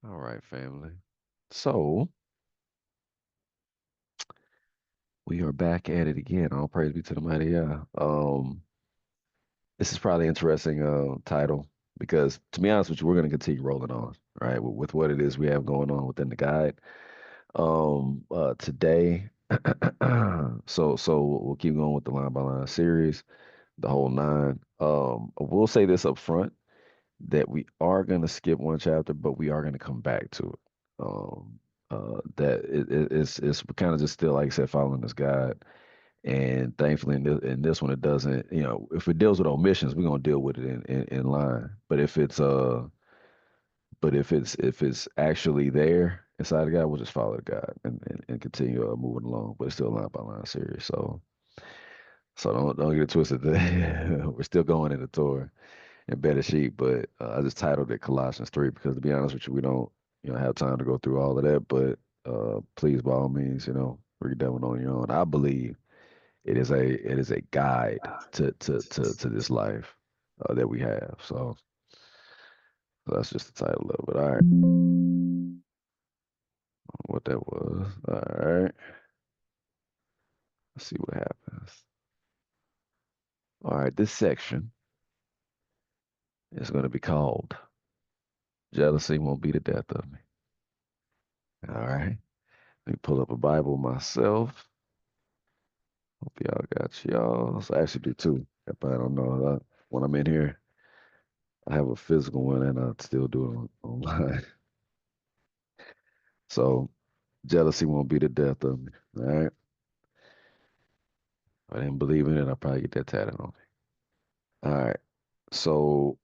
All right, family. So we are back at it again. All praise be to the mighty Yah. This is probably an interesting title because, to be honest with you, we're going to continue rolling on, right, with what it is we have going on within the guide. Today, so we'll keep going with the line by line series, the whole nine. We'll say this up front that we are going to skip one chapter, but we are going to come back to it. That it's kind of just still, like I said, following this guide. And thankfully, in this one, it doesn't. If it deals with omissions, we're gonna deal with it in line. But if it's actually there inside the guide, we'll just follow the guide and continue moving along. But it's still line by line series. So don't get it twisted. We're still going in the Torah and better sheet, but I just titled it Colossians 3 because, to be honest with you, we don't have time to go through all of that. But please, by all means, read that one on your own. I believe it is a guide to this life that we have. So that's just the title of it. All right, what that was. All right, let's see what happens. All right, this section is going to be called "Jealousy Won't Be the Death of Me." All right, let me pull up a Bible myself. Hope y'all got y'all. So I actually do too. If I don't know, when I'm in here, I have a physical one and I still do it online. So jealousy won't be the death of me. All right. If I didn't believe in it, I'll probably get that tatted on me. All right. So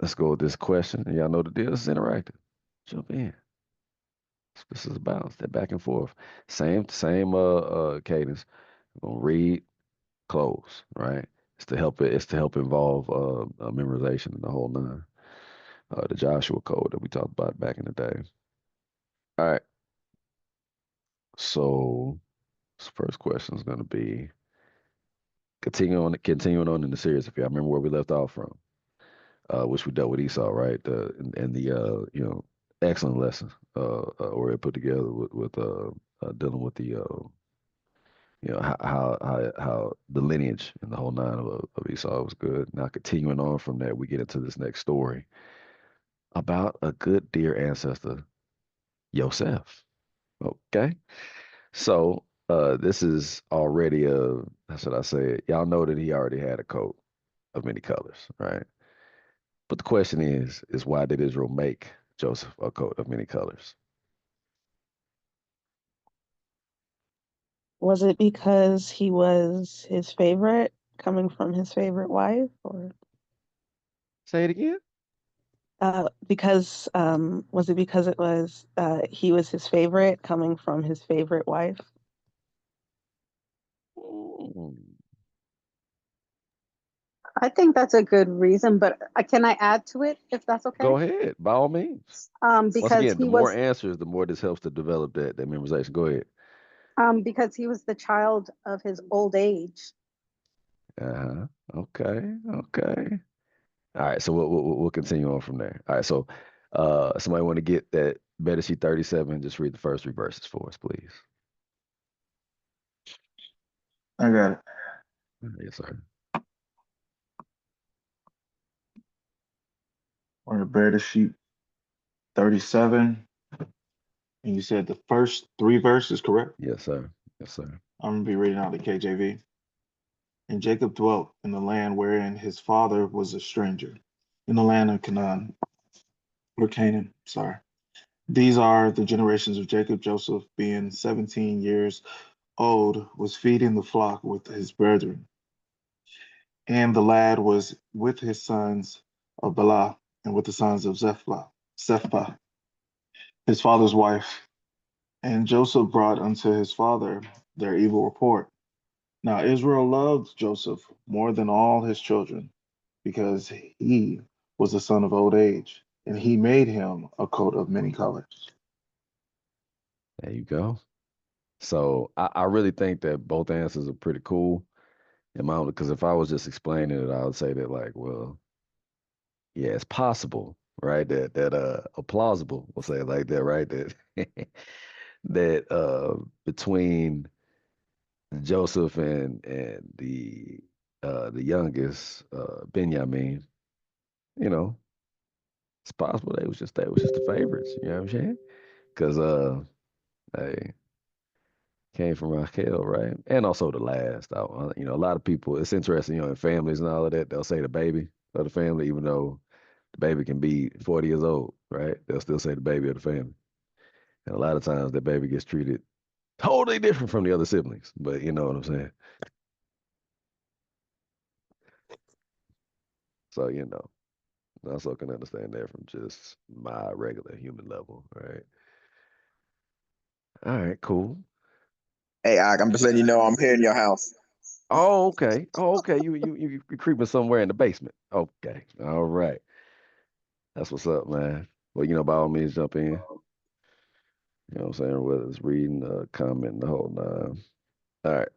let's go with this question. Y'all know the deal. This is interactive. Jump in. This is about that back and forth. Same cadence. I'm gonna read, close, right? It's to help involve memorization and the whole nine. The Joshua code that we talked about back in the day. All right. So this first question is gonna be continuing on in the series. If y'all remember where we left off from, which we dealt with Esau, right? And the excellent lesson where it put together with dealing with the how the lineage and the whole nine of Esau was good. Now continuing on from that, we get into this next story about a good dear ancestor, Yosef. Okay, so this is already how should I say it? Y'all know that he already had a coat of many colors, right? But the question is why did Israel make Joseph a coat of many colors? Was it because he was his favorite, coming from his favorite wife, or Say it again. because was it because it was he was his favorite, coming from his favorite wife? Mm. I think that's a good reason, but can I add to it if that's okay? Go ahead, by all means. Once Because again, the he more was answers, the more this helps to develop that memorization. Go ahead. the child of his old age. Uh-huh. Okay. Okay. All right. So we'll continue on from there. All right. So somebody want to get that better sheet 37? Just read the first three verses for us, please. I got it. Yes, sir. On the British sheet 37, and you said the first three verses, correct? Yes, sir. Yes, sir. I'm gonna be reading out the KJV. And Jacob dwelt in the land wherein his father was a stranger, in the land of Canaan, or Canaan, sorry. These are the generations of Jacob. Joseph, being 17 years old, was feeding the flock with his brethren. And the lad was with his sons of Bela and with the sons of Zephah, his father's wife. And Joseph brought unto his father their evil report. Now Israel loved Joseph more than all his children, because he was the son of old age, and he made him a coat of many colors. There you go. So I really think that both answers are pretty cool. In my because if I was just explaining it, I would say that like, well, yeah, it's possible, right? That plausible, we'll say it like that, right? That that between Joseph and the youngest, Benjamin, you know, it's possible they was just the favorites, you know what I'm saying? Because they came from Raquel, right? And also the last. A lot of people, it's interesting, in families and all of that, they'll say the baby of the family, even though the baby can be 40 years old, right? They'll still say the baby of the family. And a lot of times that baby gets treated totally different from the other siblings, but you know what I'm saying? So, I also can understand that from just my regular human level, right? All right, cool. Hey, I'm just letting you know I'm here in your house. Oh, okay. Oh, okay. You creeping somewhere in the basement. Okay. All right. That's what's up, man. Well, by all means, jump in. You know what I'm saying? Whether it's reading, commenting, the whole nine. All right.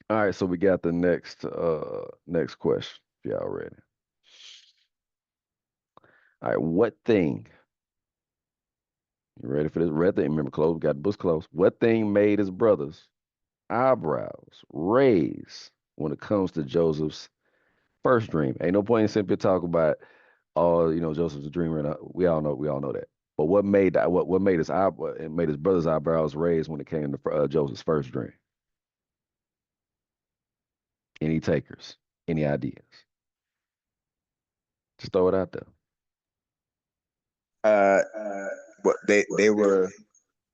All right. So we got the next question. If y'all ready. All right. What thing? You ready for this? Red thing. Remember, close. We got the books closed. What thing made his brothers' eyebrows raise when it comes to Joseph's first dream? Ain't no point in simply talking about, oh, Joseph's a dreamer, and we all know that. But what made that? What made it made his brother's eyebrows raise when it came to Joseph's first dream? Any takers? Any ideas? Just throw it out there. Uh, what they were.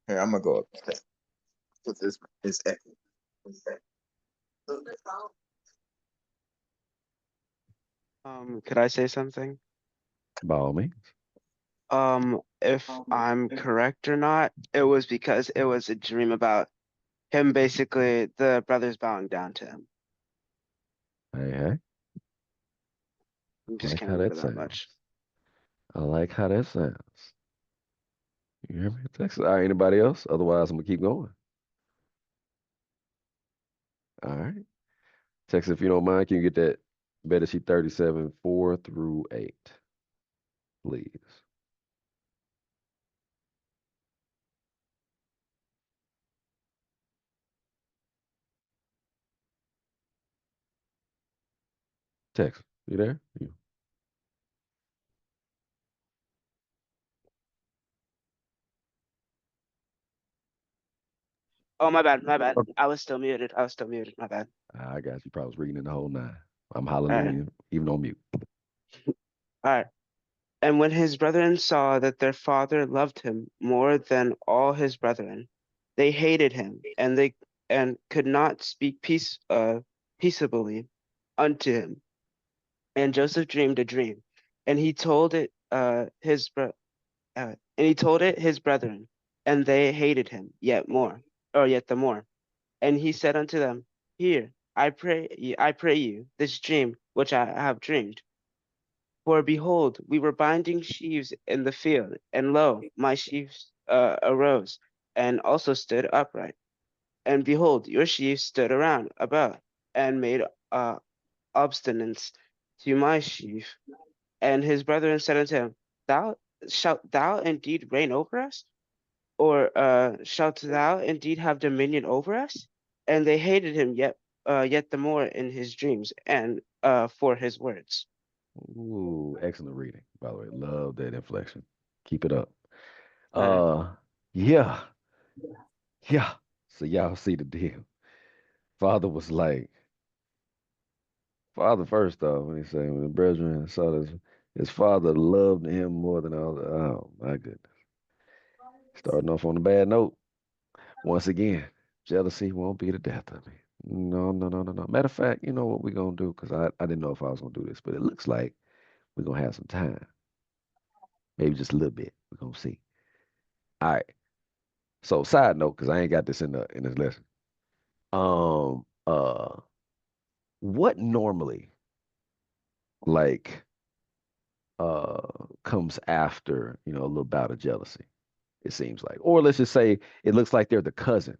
Here, I'm gonna go up. Put this echo. Could I say something? By all means. If I'm correct or not, it was because it was a dream about him, basically the brothers bowing down to him. Hey, I I just like can't how that remember that sounds. much. I like how that sounds. You hear me? Texas. All right, anybody else? Otherwise, I'm gonna keep going. All right. Texas, if you don't mind, can you get that better sheet 37, 4 through 8, please? Texas, you there? You. Oh, my bad, my bad. Okay. I was still muted. My bad. I got you. Probably was reading in the whole nine. I'm All right, hallelujah, even on mute. all right. And when his brethren saw that their father loved him more than all his brethren, they hated him, and could not speak peaceably unto him. And Joseph dreamed a dream, and he told it his brethren, and they hated him yet the more. And he said unto them, Hear, I pray you, this dream which I have dreamed. For behold, we were binding sheaves in the field, and lo, my sheaves arose, and also stood upright. And behold, your sheaves stood around about, and made obstinance to my sheaf. And his brethren said unto him, Thou shalt thou indeed reign over us? Or shalt thou indeed have dominion over us? And they hated him yet the more in his dreams and for his words. Ooh, excellent reading, by the way. Love that inflection. Keep it up. Uh, Uh, yeah, yeah. So y'all see the deal. Father was like, Father first though, when he said, when the brethren saw this, his father loved him more than all the, oh my goodness. Starting off on a bad note. Once again, jealousy won't be the death of me. No, no, no, no, no. Matter of fact, you know what we're gonna do? Because I didn't know if I was gonna do this, but it looks like we're gonna have some time. Maybe just a little bit. We're gonna see. All right. So side note, because I ain't got this in this lesson. Um uh what normally like comes after, a little bout of jealousy, it seems like. Or let's just say it looks like they're the cousin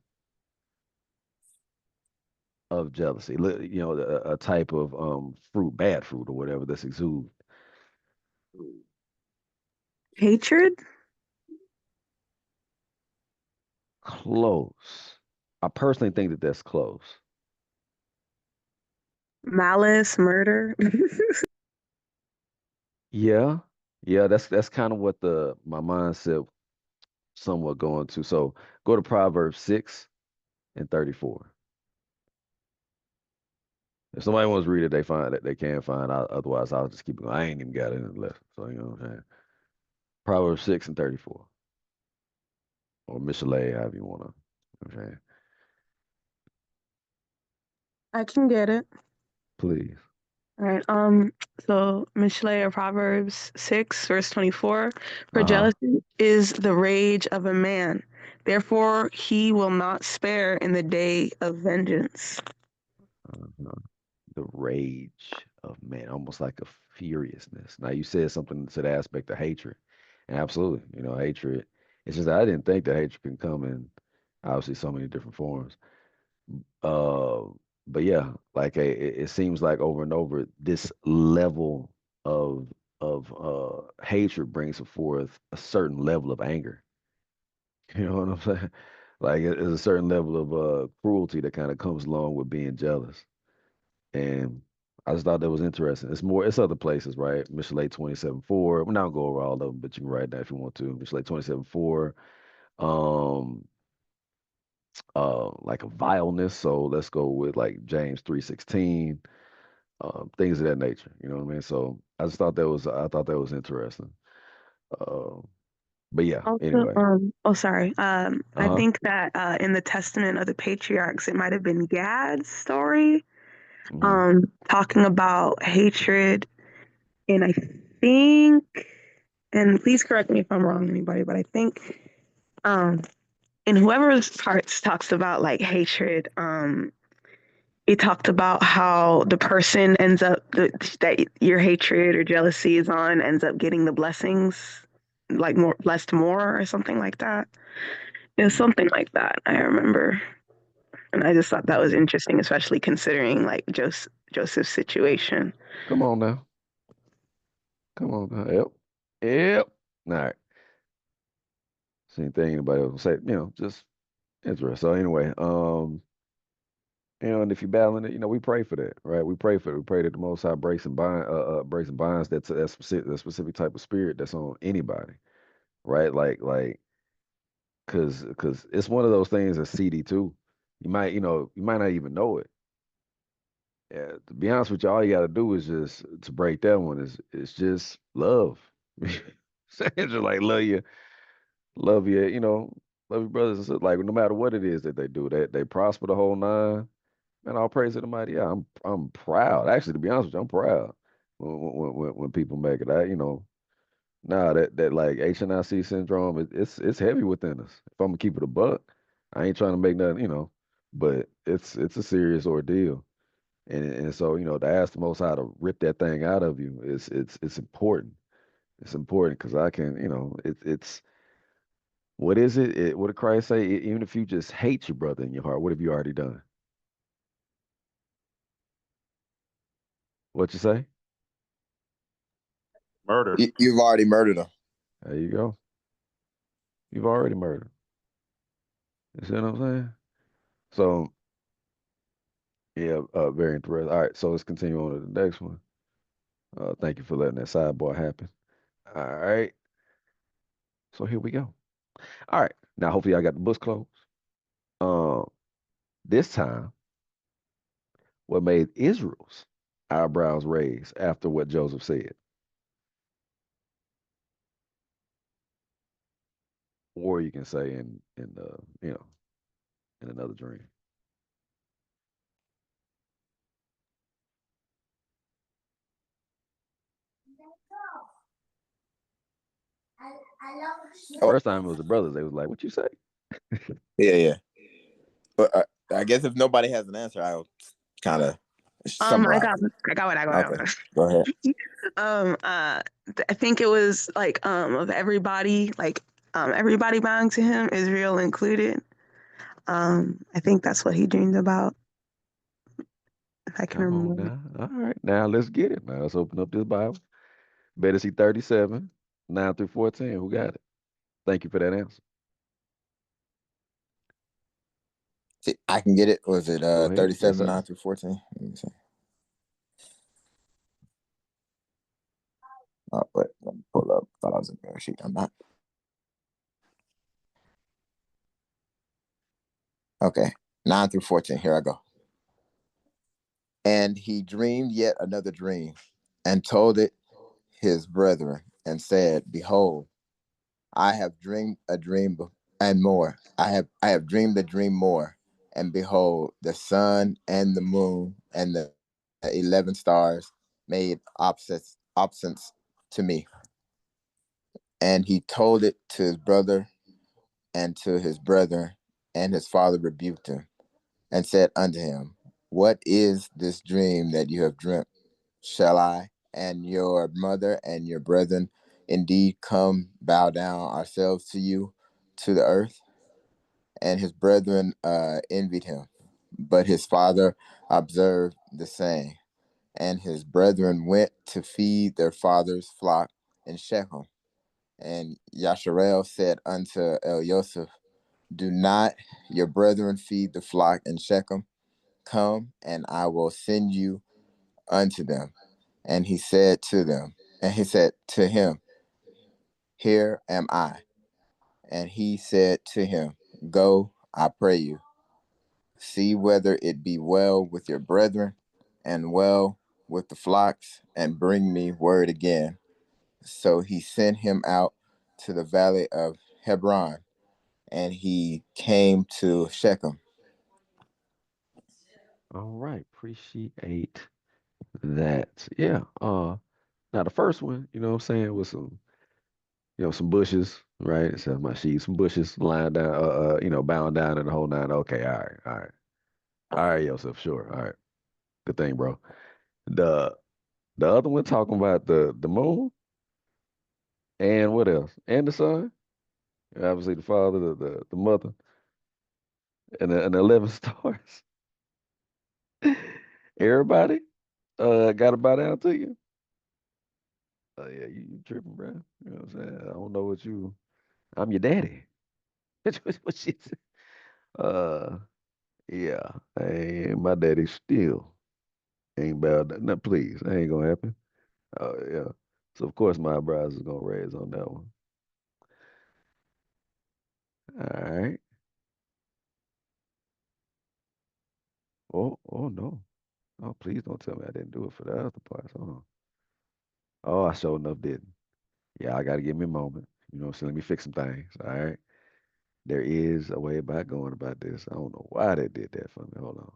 of jealousy. A type of fruit, bad fruit or whatever that's exuded. Hatred? Close. I personally think that that's close. Malice? Murder? Yeah, yeah, that's kind of what my mindset somewhat going to. So go to Proverbs 6:34. If somebody wants to read it, they find that they can find out. Otherwise, I'll just keep it going. I ain't even got it in the left. So you know what I'm saying. Proverbs 6:34. Or Michelet, however you want to. You know what I'm saying. I can get it. Please. All right. So Mishle or Proverbs 6, verse 24. For Uh-huh. jealousy is the rage of a man. Therefore he will not spare in the day of vengeance. uh The rage of man, almost like a furiousness. Now you said something to the aspect of hatred. And absolutely, hatred. It's just that I didn't think that hatred can come in obviously so many different forms. Uh, but yeah, like it seems like over and over, this level of hatred brings forth a certain level of anger. You know what I'm saying? Like there's a certain level of cruelty that kind of comes along with being jealous. And I just thought that was interesting. It's other places, right? Mishlei 27:4. We're not gonna go over all of them, but you can write that if you want to. Mishlei 27:4. Um, like a vileness. So let's go with like James 3:16, things of that nature. You know what I mean? So I thought that was interesting. Uh, but yeah, Also, anyway. sorry. I Uh-huh. think that in the Testament of the Patriarchs, it might have been Gad's story, Hmm. talking about hatred. And I think, and please correct me if I'm wrong, anybody, but I think um in whoever's parts talks about like hatred, it talked about how the person ends up that your hatred or jealousy is on ends up getting the blessings, like more blessed more or something like that. It was something like that, I remember. And I just thought that was interesting, especially considering like Joseph's situation. Come on now. Come on now. Yep. Yep. All right. Same thing anybody else will say, just interesting. So anyway, and if you're battling it, we pray for that, right? We pray for it. We pray that the Most High breaks and binds that specific type of spirit that's on anybody, right? Like, cause it's one of those things that's CD too. You might not even know it. Yeah, to be honest with you, all you got to do is just to break that one is just love. Saying just like love you, love your brothers and sisters. Like no matter what it is that they do, they prosper the whole nine. Man, all praise to the mighty. Yeah, I'm proud. Actually, to be honest with you, I'm proud when people make it. Nah, that like HNIC syndrome, it's heavy within us. If I'm gonna keep it a buck, I ain't trying to make nothing, but it's a serious ordeal. And so, to ask the Most High to rip that thing out of you it's important. It's important because I can, it's what is it? What did Christ say? Even if you just hate your brother in your heart, what have you already done? What you say? Murder. You've already murdered him. There you go. You've already murdered. You see what I'm saying? So, yeah, very interesting. All right, so let's continue on to the next one. Thank you for letting that sidebar happen. All right, so here we go. All right, now hopefully I got the books closed. Um, this time, what made Israel's eyebrows raise after what Joseph said, or you can say in another dream. Oh, First time it was the brothers. They was like, "What you say?" yeah. But I guess if nobody has an answer, I'll kind of I summarize. got what I Okay, got. go ahead. I think it was like of everybody, like everybody bowing to him, Israel included. I think that's what he dreamed about, if I can Come on remember. now. All right, now let's get it. Now let's open up this Bible. Better see 37. 9 through 14. Who got it? Thank you for that answer. See, I can get it. Was it Go ahead. Yes, 37, sir. 9 through 14? Let me see. Oh, wait, let me pull up. Thought I was in the sheet. I'm not. Okay. 9 through 14. Here I go. And he dreamed yet another dream, and told it his brethren, and said, Behold, I have dreamed a dream and more. I have dreamed a dream more, and behold, the sun and the moon and the 11 stars made obsence to me. And he told it to his brother and to his brethren, and his father rebuked him and said unto him, What is this dream that you have dreamt? Shall I and your mother and your brethren indeed come bow down ourselves to you to the earth? And his brethren envied him. But his father observed the saying. And his brethren went to feed their father's flock in Shechem. And Yasharel said unto El Yosef, Do not your brethren feed the flock in Shechem? Come, and I will send you unto them. And he said to him, Here am I. And he said to him, Go, I pray you, see whether it be well with your brethren and well with the flocks, and bring me word again. So he sent him out to the valley of Hebron, and he came to Shechem. All right. Appreciate that. Yeah. Now the first one, you know what I'm saying, was some bushes, right? It says my sheep, some bushes lying down, bowing down in the whole nine. Okay, all right, all right. All right, Joseph, sure. All right. Good thing, bro. The the other one talking about the moon and what else? And the sun. Obviously the father, the mother, and the 11 stars. Everybody got to bow down to you. Yeah, you tripping, bro. You know what I'm saying? I don't know what I'm your daddy. What she said. Uh, yeah. My daddy still ain't bowed down. No, please, that ain't gonna happen. Oh yeah. So of course my eyebrows is gonna raise on that one. All right. Oh no. Oh, please don't tell me I didn't do it for the other parts. Oh, I sure enough didn't. Yeah, I gotta give me a moment. You know what I'm saying? Let me fix some things. All right. There is a way about going about this. I don't know why they did that for me. Hold on.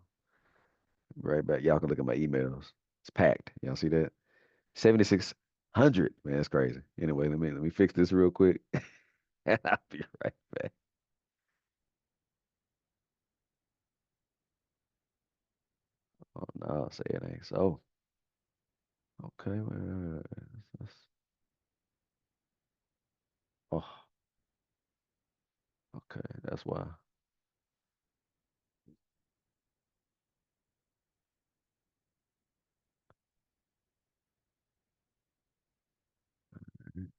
Right back. Y'all can look at my emails. It's packed. Y'all see that? 7,600. Man, that's crazy. Anyway, let me fix this real quick. And I'll be right back. Oh no, say it ain't so. Okay, well, oh, okay, that's why. Mhm.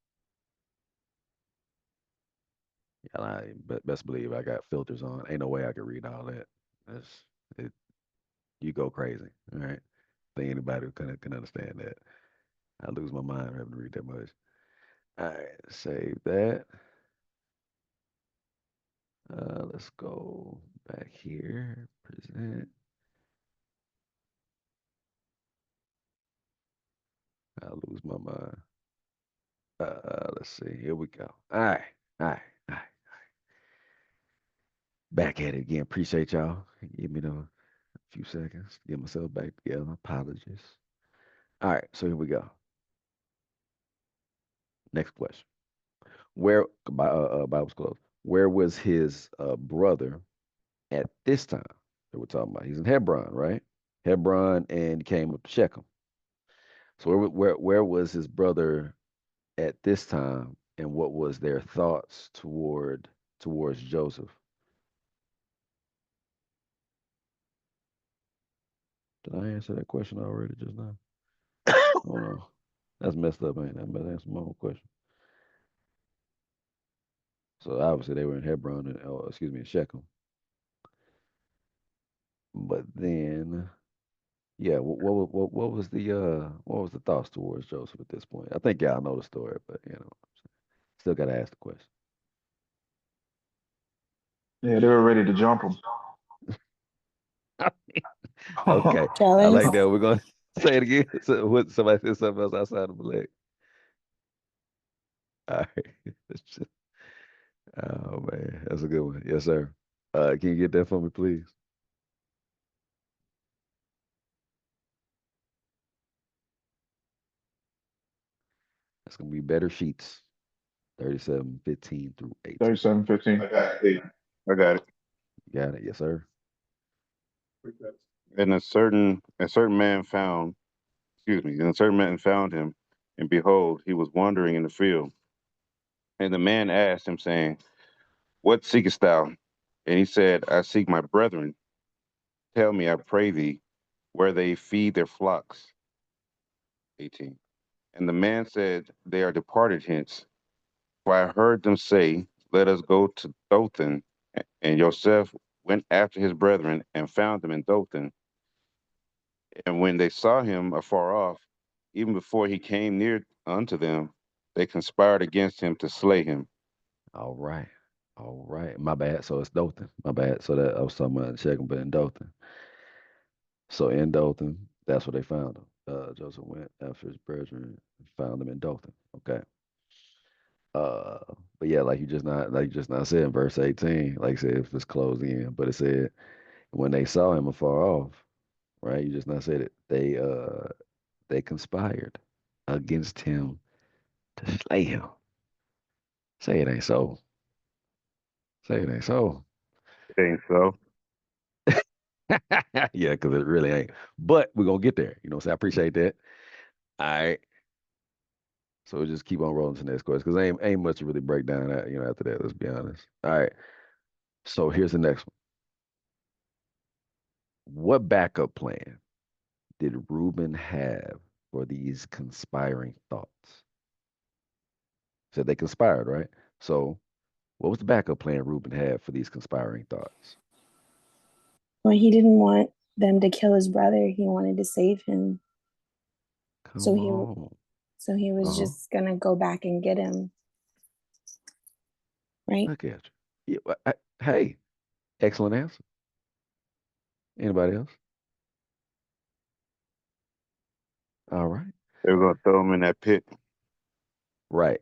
Yeah, best believe I got filters on. Ain't no way I can read all that. That's it. You go crazy. All right. Think anybody who can understand that. I lose my mind having to read that much. All right, save that. Let's go back here. Present. I lose my mind. Let's see. Here we go. All right, all right. Back at it again. Appreciate y'all. Give me the few seconds to get myself back together. Apologies. All right, so here we go. Next question. Where Bible's closed. Where was his brother at this time that we're talking about? He's in Hebron, right? Hebron, and came up to Shechem. So where was his brother at this time, and what was their thoughts towards Joseph? Did I answer that question already just now? Oh no, that's messed up, ain't it? I better answer my own question. So obviously they were in Hebron and in Shechem. But then, yeah, what was the thoughts towards Joseph at this point? I think y'all know the story, but still gotta ask the question. Yeah, they were ready to jump him. Okay, I Jealous. like that. We're gonna say it again. So, what somebody said something else outside of the leg. All right. Oh man, that's a good one. Yes, sir. Can you get that for me, please? That's gonna be better sheets. 37:15 through 18. 37:15. I got it. You got it, yes, sir. And a certain man found, excuse me, and a certain man found him, and behold, he was wandering in the field. And the man asked him, saying, What seekest thou? And he said, I seek my brethren. Tell me, I pray thee, where they feed their flocks. 18. And the man said, They are departed hence. For I heard them say, Let us go to Dothan. And Joseph went after his brethren and found them in Dothan. And when they saw him afar off, even before he came near unto them, they conspired against him to slay him. All right. All right. My bad. So it's Dothan. My bad. So that I was talking about checking, but in Dothan. So in Dothan, that's where they found him. Joseph went after his brethren and found them in Dothan. Okay. Uh, but yeah, like you just not said in verse 18, like I said, if it's closed in, but it said when they saw him afar off, right? You just not said it. They conspired against him to slay him. Say it ain't so. Say it ain't so. It ain't so. Yeah, because it really ain't. But we're gonna get there. You know, so I appreciate that. All right. So we'll just keep on rolling to the next question because ain't much to really break down after that, let's be honest. All right. So here's the next one. What backup plan did Reuben have for these conspiring thoughts? Said they conspired, right? So what was the backup plan Reuben had for these conspiring thoughts? Well, he didn't want them to kill his brother. He wanted to save him. So Come he on. so he was Uh-huh. just gonna go back and get him, right? Look at you. Yeah, hey, excellent answer. Anybody else? All right. They were going to throw him in that pit. Right.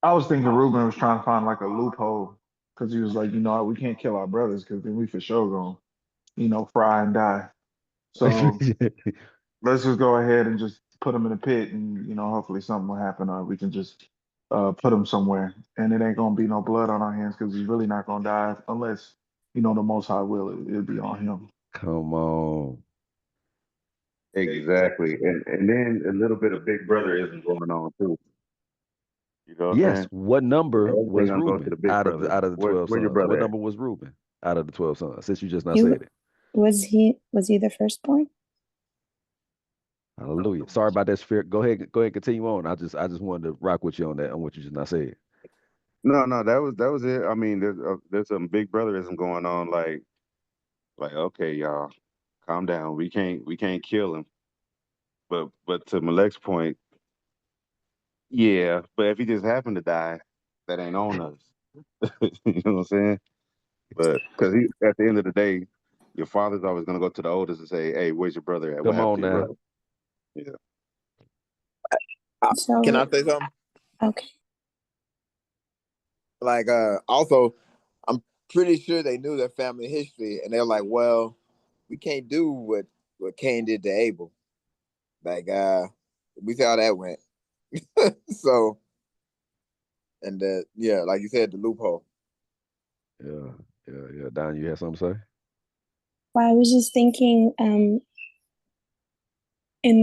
I was thinking Ruben was trying to find like a loophole because he was like, we can't kill our brothers because then we for sure going, fry and die. So let's just go ahead and just put them in a pit and, hopefully something will happen or we can just put him somewhere. And it ain't going to be no blood on our hands because he's really not going to die unless, the Most High will. It'll be on him. Come on. Exactly. And then a little bit of big brotherism going on too. You know what I'm Yes. saying? What number Everything was gonna go to Reuben the big brother. out of the Where 12 your sons? What brother at? number was Reuben out of the 12 sons? Since you just not He said it. was he the firstborn? Hallelujah. Sorry about that, Spirit. Go ahead, continue on. I just wanted to rock with you on that, on what you just not said. No, that was it. I mean, there's some big brotherism going on. Like okay, y'all, calm down. We can't kill him. But to Malek's point, yeah. But if he just happened to die, that ain't on us. You know what I'm saying? But because at the end of the day, your father's always gonna go to the oldest and say, "Hey, where's your brother at? What Come happened on to your now. brother?" Yeah. Can So I say something? okay. Like, also, I'm pretty sure they knew their family history, and they're like, "Well, we can't do what Cain did to Abel." Like, we see how that went. So, and yeah, like you said, the loophole. Yeah, yeah. Don, you had something to say? Well, I was just thinking, in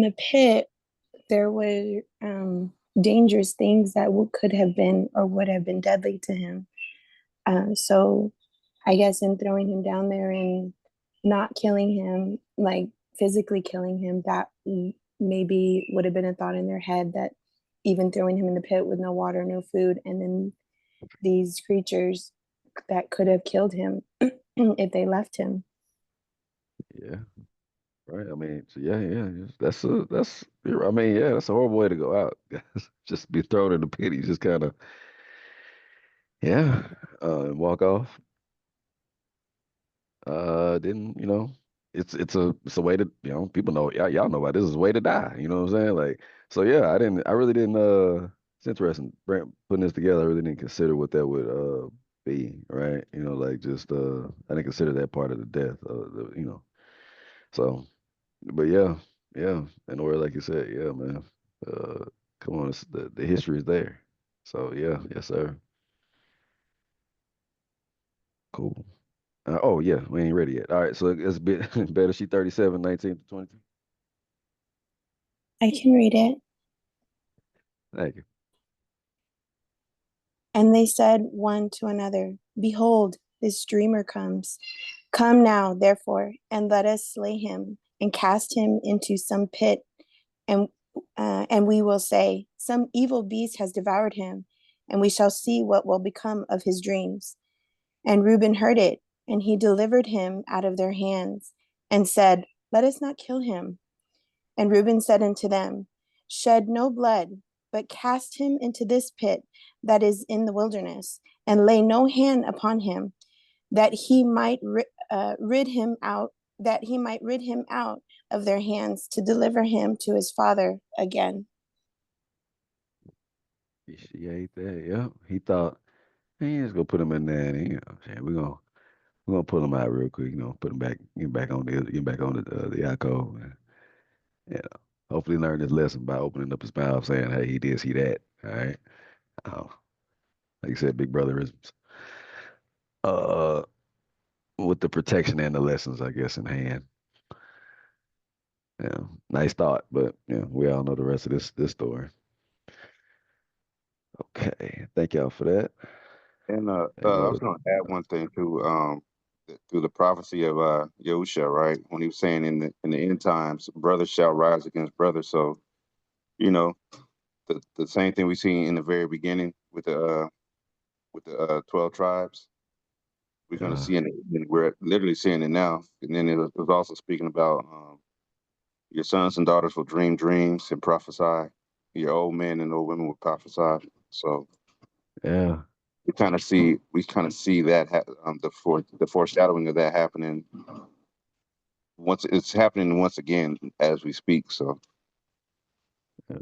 the pit there were dangerous things that could have been or would have been deadly to him. So I guess in throwing him down there and not killing him, like physically killing him, that maybe would have been a thought in their head that even throwing him in the pit with no water, no food, and then these creatures that could have killed him if they left him. Yeah. Right. I mean, so yeah. That's I mean, yeah, that's a horrible way to go out. Just be thrown in the pit. You just kind of, yeah, and walk off. Didn't, it's a way to, people know, y'all know about this is a way to die. You know what I'm saying? Like, so yeah, I really didn't, it's interesting putting this together. I really didn't consider what that would, be, right? Like just, I didn't consider that part of the death, so. But yeah, in order, like you said, yeah, man. Uh, Come on, the history is there. So yeah, yes, sir. Cool. Oh yeah, we ain't ready yet. All right, so it's a bit better. She 37, 19 to 22. I can read it. Thank you. And they said one to another, Behold, this dreamer comes. Come now, therefore, and let us slay him and cast him into some pit, and we will say, Some evil beast has devoured him, and we shall see what will become of his dreams. And Reuben heard it, and he delivered him out of their hands, and said, Let us not kill him. And Reuben said unto them, Shed no blood, but cast him into this pit that is in the wilderness, and lay no hand upon him, that he might rid him out, of their hands, to deliver him to his father again. She ate that. Yeah, he thought, hey, let's go put him in there. And, we're gonna pull him out real quick. Put him back, get back on the alcove. And, you know, hopefully learn his lesson by opening up his mouth, saying, "Hey, he did see that." All right. Uh, like you said, big brotherisms. Uh, with the protection and the lessons, I guess, in hand. Yeah, nice thought, but yeah, we all know the rest of this story. Okay, thank y'all for that. And Hey, I was brother. going to add one thing too. Through the prophecy of Yahusha, right, when he was saying in the end times, brothers shall rise against brothers. So you know, the same thing we see in the very beginning with the 12 tribes. We're going to Yeah, see it. We're literally seeing it now. And then it was also speaking about your sons and daughters will dream dreams and prophesy. Your old men and old women will prophesy. So yeah, we kind of see that the foreshadowing of that happening once it's happening once again as we speak. So yeah.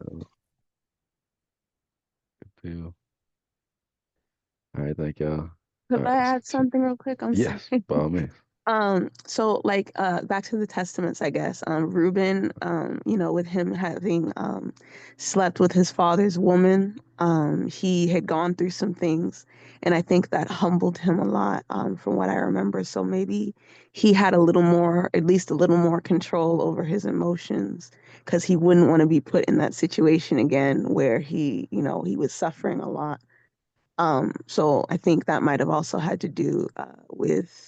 Good deal. All right, thank y'all. All Could I right, add something real quick? I'm sorry. yes, by all means. So like back to the testaments, I guess. Reuben, with him having slept with his father's woman, he had gone through some things, and I think that humbled him a lot, from what I remember. So maybe he had at least a little more control over his emotions, because he wouldn't want to be put in that situation again where he was suffering a lot. So I think that might have also had to do with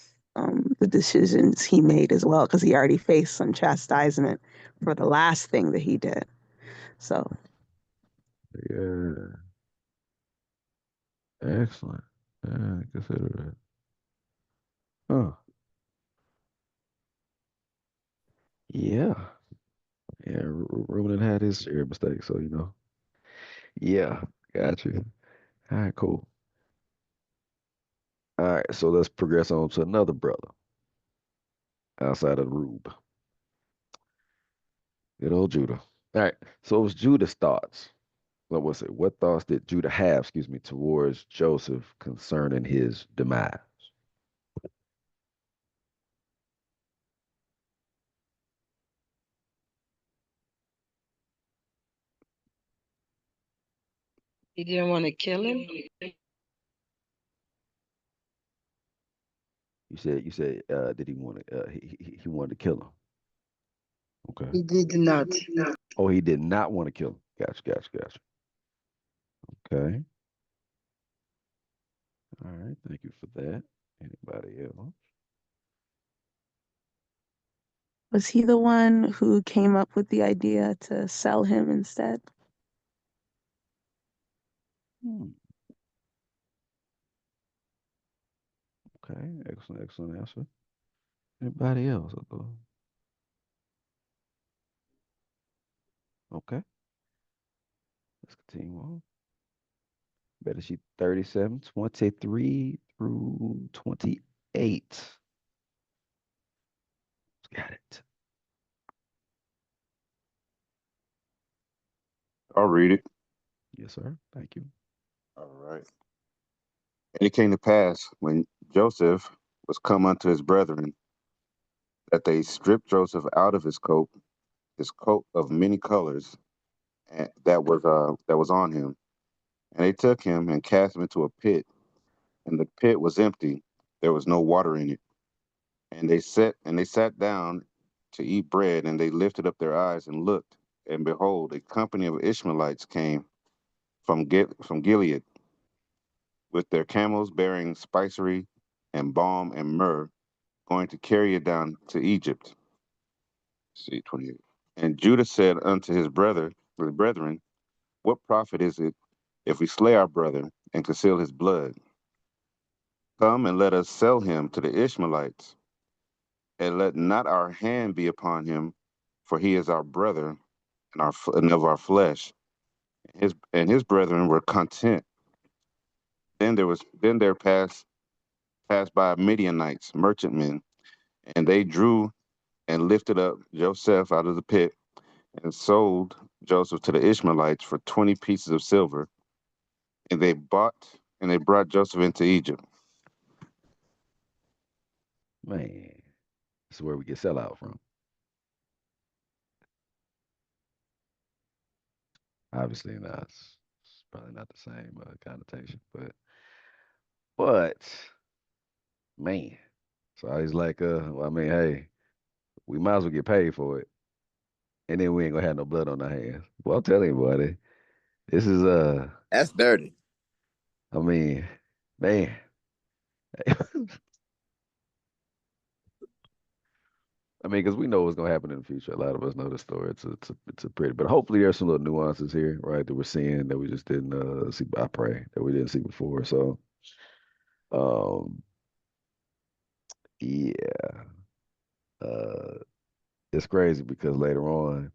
the decisions he made as well, because he already faced some chastisement for the last thing that he did. So Yeah, excellent. Yeah, consider that. Huh. Yeah, yeah. Ruben had his share of mistakes, so Yeah, got you. All right, cool. All right, so let's progress on to another brother outside of the Rube. Good old Judah. All right, so it was Judah's thoughts. What was it? What thoughts did Judah have, excuse me, towards Joseph concerning his demise? He didn't want to kill him. You said, did he want to? He wanted to kill him. Okay. He did not. Oh, he did not want to kill him. Gotcha. Okay. All right. Thank you for that. Anybody else? was he the one who came up with the idea to sell him instead? Hmm. Okay, excellent answer. Anybody else? Okay, let's continue on. Better sheet 37, 23 through 28. Got it. I'll read it. Yes, sir. Thank you. All right. And it came to pass when Joseph was come unto his brethren, that they stripped Joseph out of his coat of many colors, and that was on him. And they took him and cast him into a pit, and the pit was empty; there was no water in it. And they sat down to eat bread, and they lifted up their eyes and looked, and behold, a company of Ishmaelites came from Gilead, with their camels bearing spicery and balm and myrrh, going to carry it down to Egypt. See 28. And Judah said unto his brethren, what profit is it if we slay our brother and conceal his blood? Come and let us sell him to the Ishmaelites, and let not our hand be upon him, for he is our brother and of our flesh. His brethren were content. Then there passed by Midianites, merchantmen, and they drew and lifted up Joseph out of the pit, and sold Joseph to the Ishmaelites for 20 pieces of silver. And they brought Joseph into Egypt. Man, this is where we get sell out from. Obviously not. It's probably not the same connotation, but man. So I was like, well, I mean, hey, we might as well get paid for it, and then we ain't gonna have no blood on our hands. Well, I'm telling you, buddy, this is That's dirty. I mean, man. I mean, because we know what's gonna happen in the future. A lot of us know the story. It's a pretty, but hopefully there's some little nuances here, right, that we're seeing that we just didn't see. I pray that we didn't see before. So, um, yeah, uh, it's crazy because later on,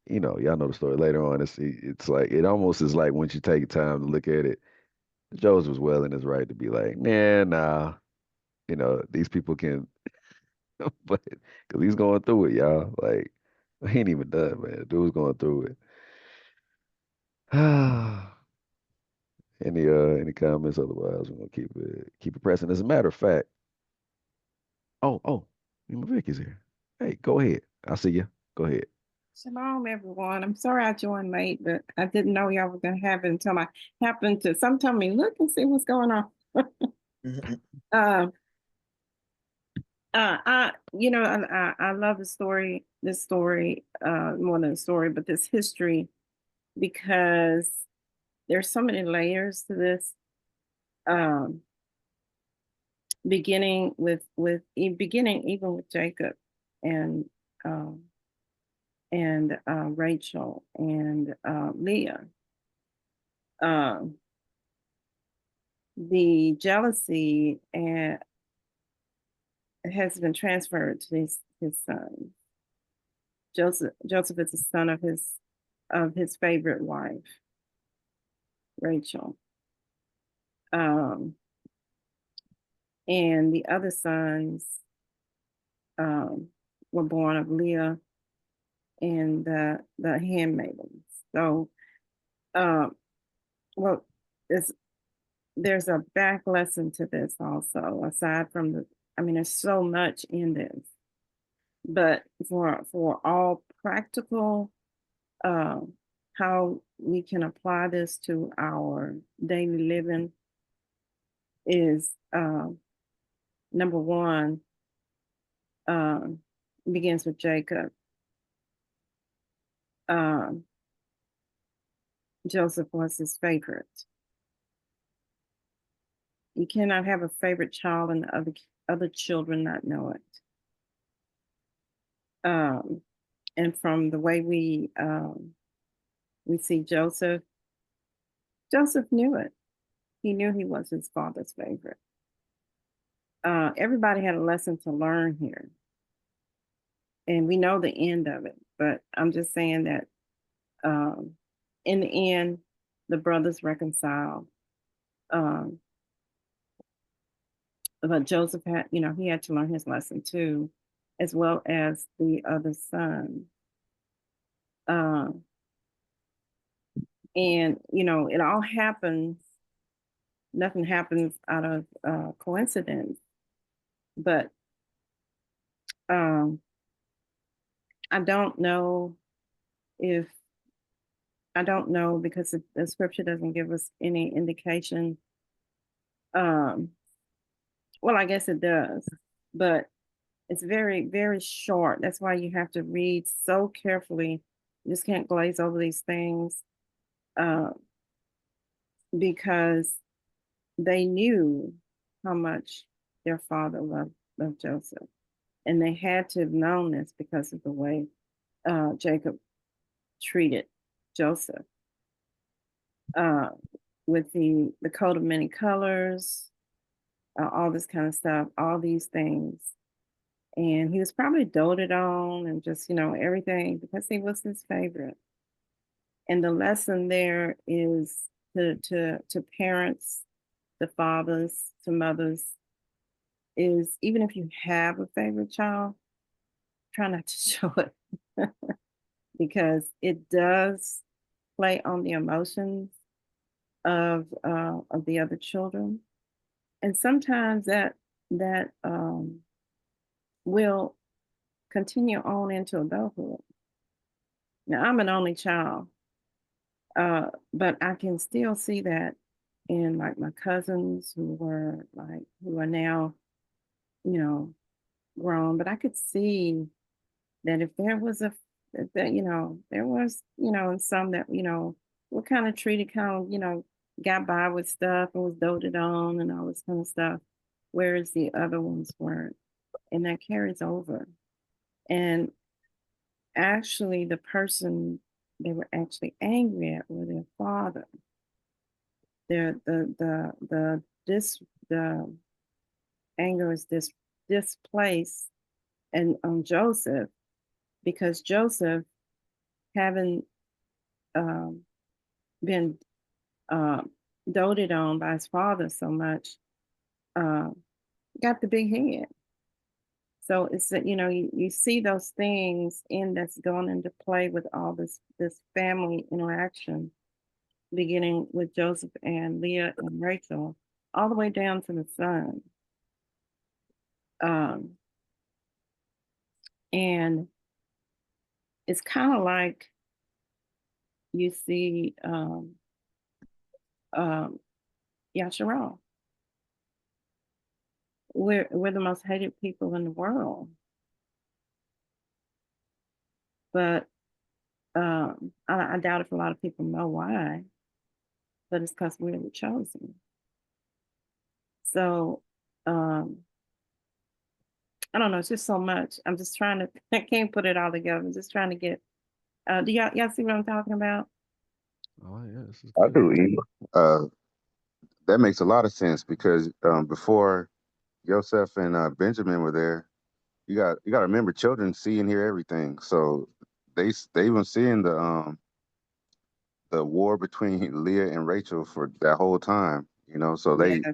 y'all know the story. Later on, it's like it almost is like once you take time to look at it, Joseph was well in his right to be like, nah, these people can, but because he's going through it, y'all. Like he ain't even done, man. Dude's going through it. Any comments? Otherwise, we're gonna keep it pressing. As a matter of fact, oh, Vic is here. Hey, go ahead. I see you. Go ahead. Shalom, everyone. I'm sorry I joined late, but I didn't know y'all were going to have it until I happened to. Some told me, look and see what's going on. uh, I love the story, this story, more than a story, but this history, because there's so many layers to this. Beginning even with Jacob and Rachel and Leah. The jealousy has been transferred to his son. Joseph is the son of his favorite wife, Rachel. And the other sons were born of Leah and the handmaidens. So, there's a back lesson to this also, aside from there's so much in this, but for all practical, how we can apply this to our daily living is, number one, begins with Jacob. Joseph was his favorite. You cannot have a favorite child and the other children not know it. And from the way we see Joseph knew it. He knew he was his father's favorite. everybody had a lesson to learn here. And we know the end of it, but I'm just saying that in the end, the brothers reconciled. But Joseph had, he had to learn his lesson too, as well as the other son. And, it all happens, nothing happens out of coincidence. But I don't know because the scripture doesn't give us any indication. Well, I guess it does, but it's very, very short. That's why you have to read so carefully. You just can't glaze over these things because they knew how much their father loved Joseph. And they had to have known this because of the way Jacob treated Joseph with the coat of many colors, all this kind of stuff, all these things. And he was probably doted on and just, everything because he was his favorite. And the lesson there is to parents, to fathers, to mothers, is even if you have a favorite child, try not to show it because it does play on the emotions of the other children. And sometimes that will continue on into adulthood. Now, I'm an only child, but I can still see that in like my cousins who are now, grown. But I could see that if there was there was, and some that, were kind of treated got by with stuff and was doted on and all this kind of stuff, whereas the other ones weren't. And that carries over. And actually, the person they were actually angry at were their father. The anger is displaced and on Joseph because Joseph, having been doted on by his father so much, got the big head. So it's that, you see those things that's going into play with all this family interaction, beginning with Joseph and Leah and Rachel, all the way down to the son. And it's kind of like you see Yasharal. We're the most hated people in the world. But I doubt if a lot of people know why, but it's because we're the chosen. So I don't know, it's just so much. I'm just trying to, I can't put it all together. I'm just trying to get, do y'all see what I'm talking about? Oh yeah, this is I good. do. That makes a lot of sense because before Joseph and Benjamin were there, you got to remember, children see and hear everything. So they even seeing the war between Leah and Rachel for that whole time. So Yeah,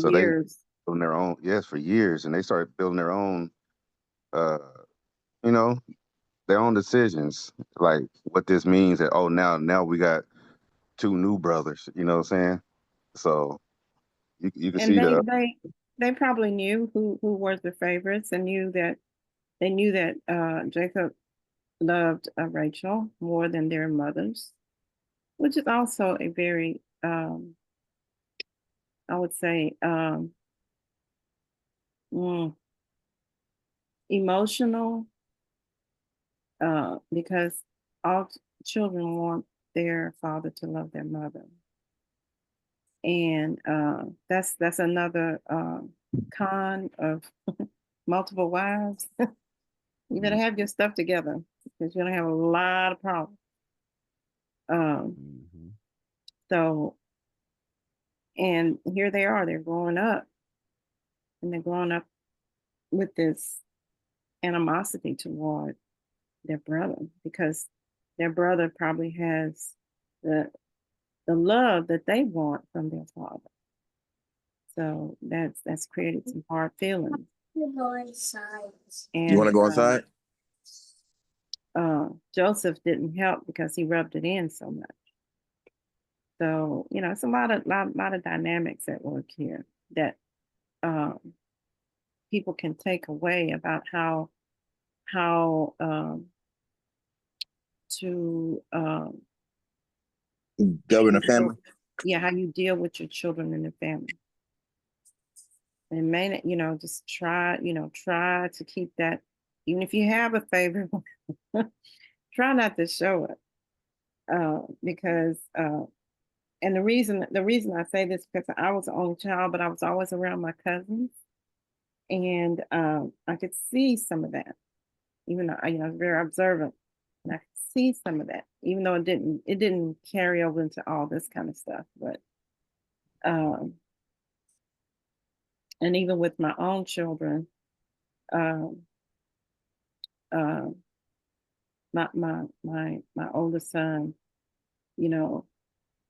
for they years. building their own, yes, for years, and they started building their own uh you know their own decisions, like what this means, that now we got two new brothers, you know what I'm saying? So you can And see the they probably knew who were the favorites and knew that Jacob loved Rachel more than their mothers, which is also a very I would say mm, emotional because all children want their father to love their mother. And that's another con of multiple wives. You better have your stuff together because you're gonna have a lot of problems. Mm-hmm. So, and here they are, they're growing up, and they're growing up with this animosity toward their brother because their brother probably has the love that they want from their father. So that's created some hard feelings. You And want to go inside? Joseph didn't help because he rubbed it in so much. So, you know, it's a lot of dynamics at work here that people can take away about how to Govern a family. how you deal with your children and the family. And may, you know, just try to keep that, even if you have a favorite one, try not to show it. Because and the reason I say this because I was the only child, but I was always around my cousins, and I could see some of that, even though I was very observant, and I could see some of that, even though it didn't carry over into all this kind of stuff, but and even with my own children, um, my oldest son, you know,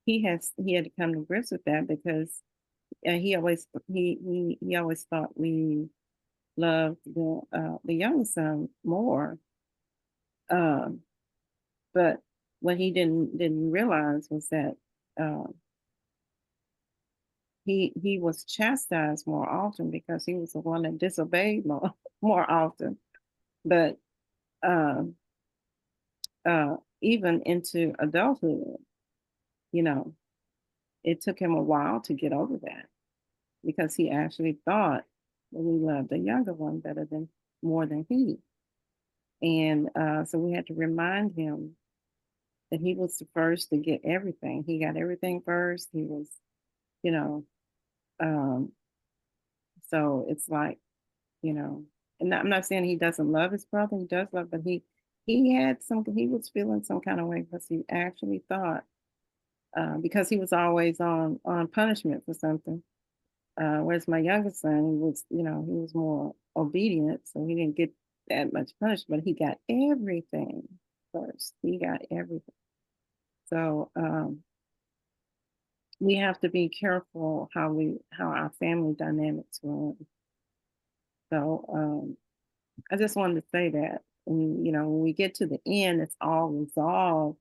he had to come to grips with that because he always thought we loved the youngest son more, but what he didn't realize was that he was chastised more often because he was the one that disobeyed more often, but even into adulthood, you know, it took him a while to get over that because he actually thought that we loved the younger one more than he. And so we had to remind him that he was the first to get everything. He got everything first. He was, you know, so it's like, you know, and I'm not saying he doesn't love his brother. He does love, but he was feeling some kind of way because he actually thought, because he was always on punishment for something. Whereas my youngest son, he was more obedient, so he didn't get that much punishment. He got everything first. He got everything. So we have to be careful how our family dynamics run. So I just wanted to say that, and when we get to the end, it's all resolved.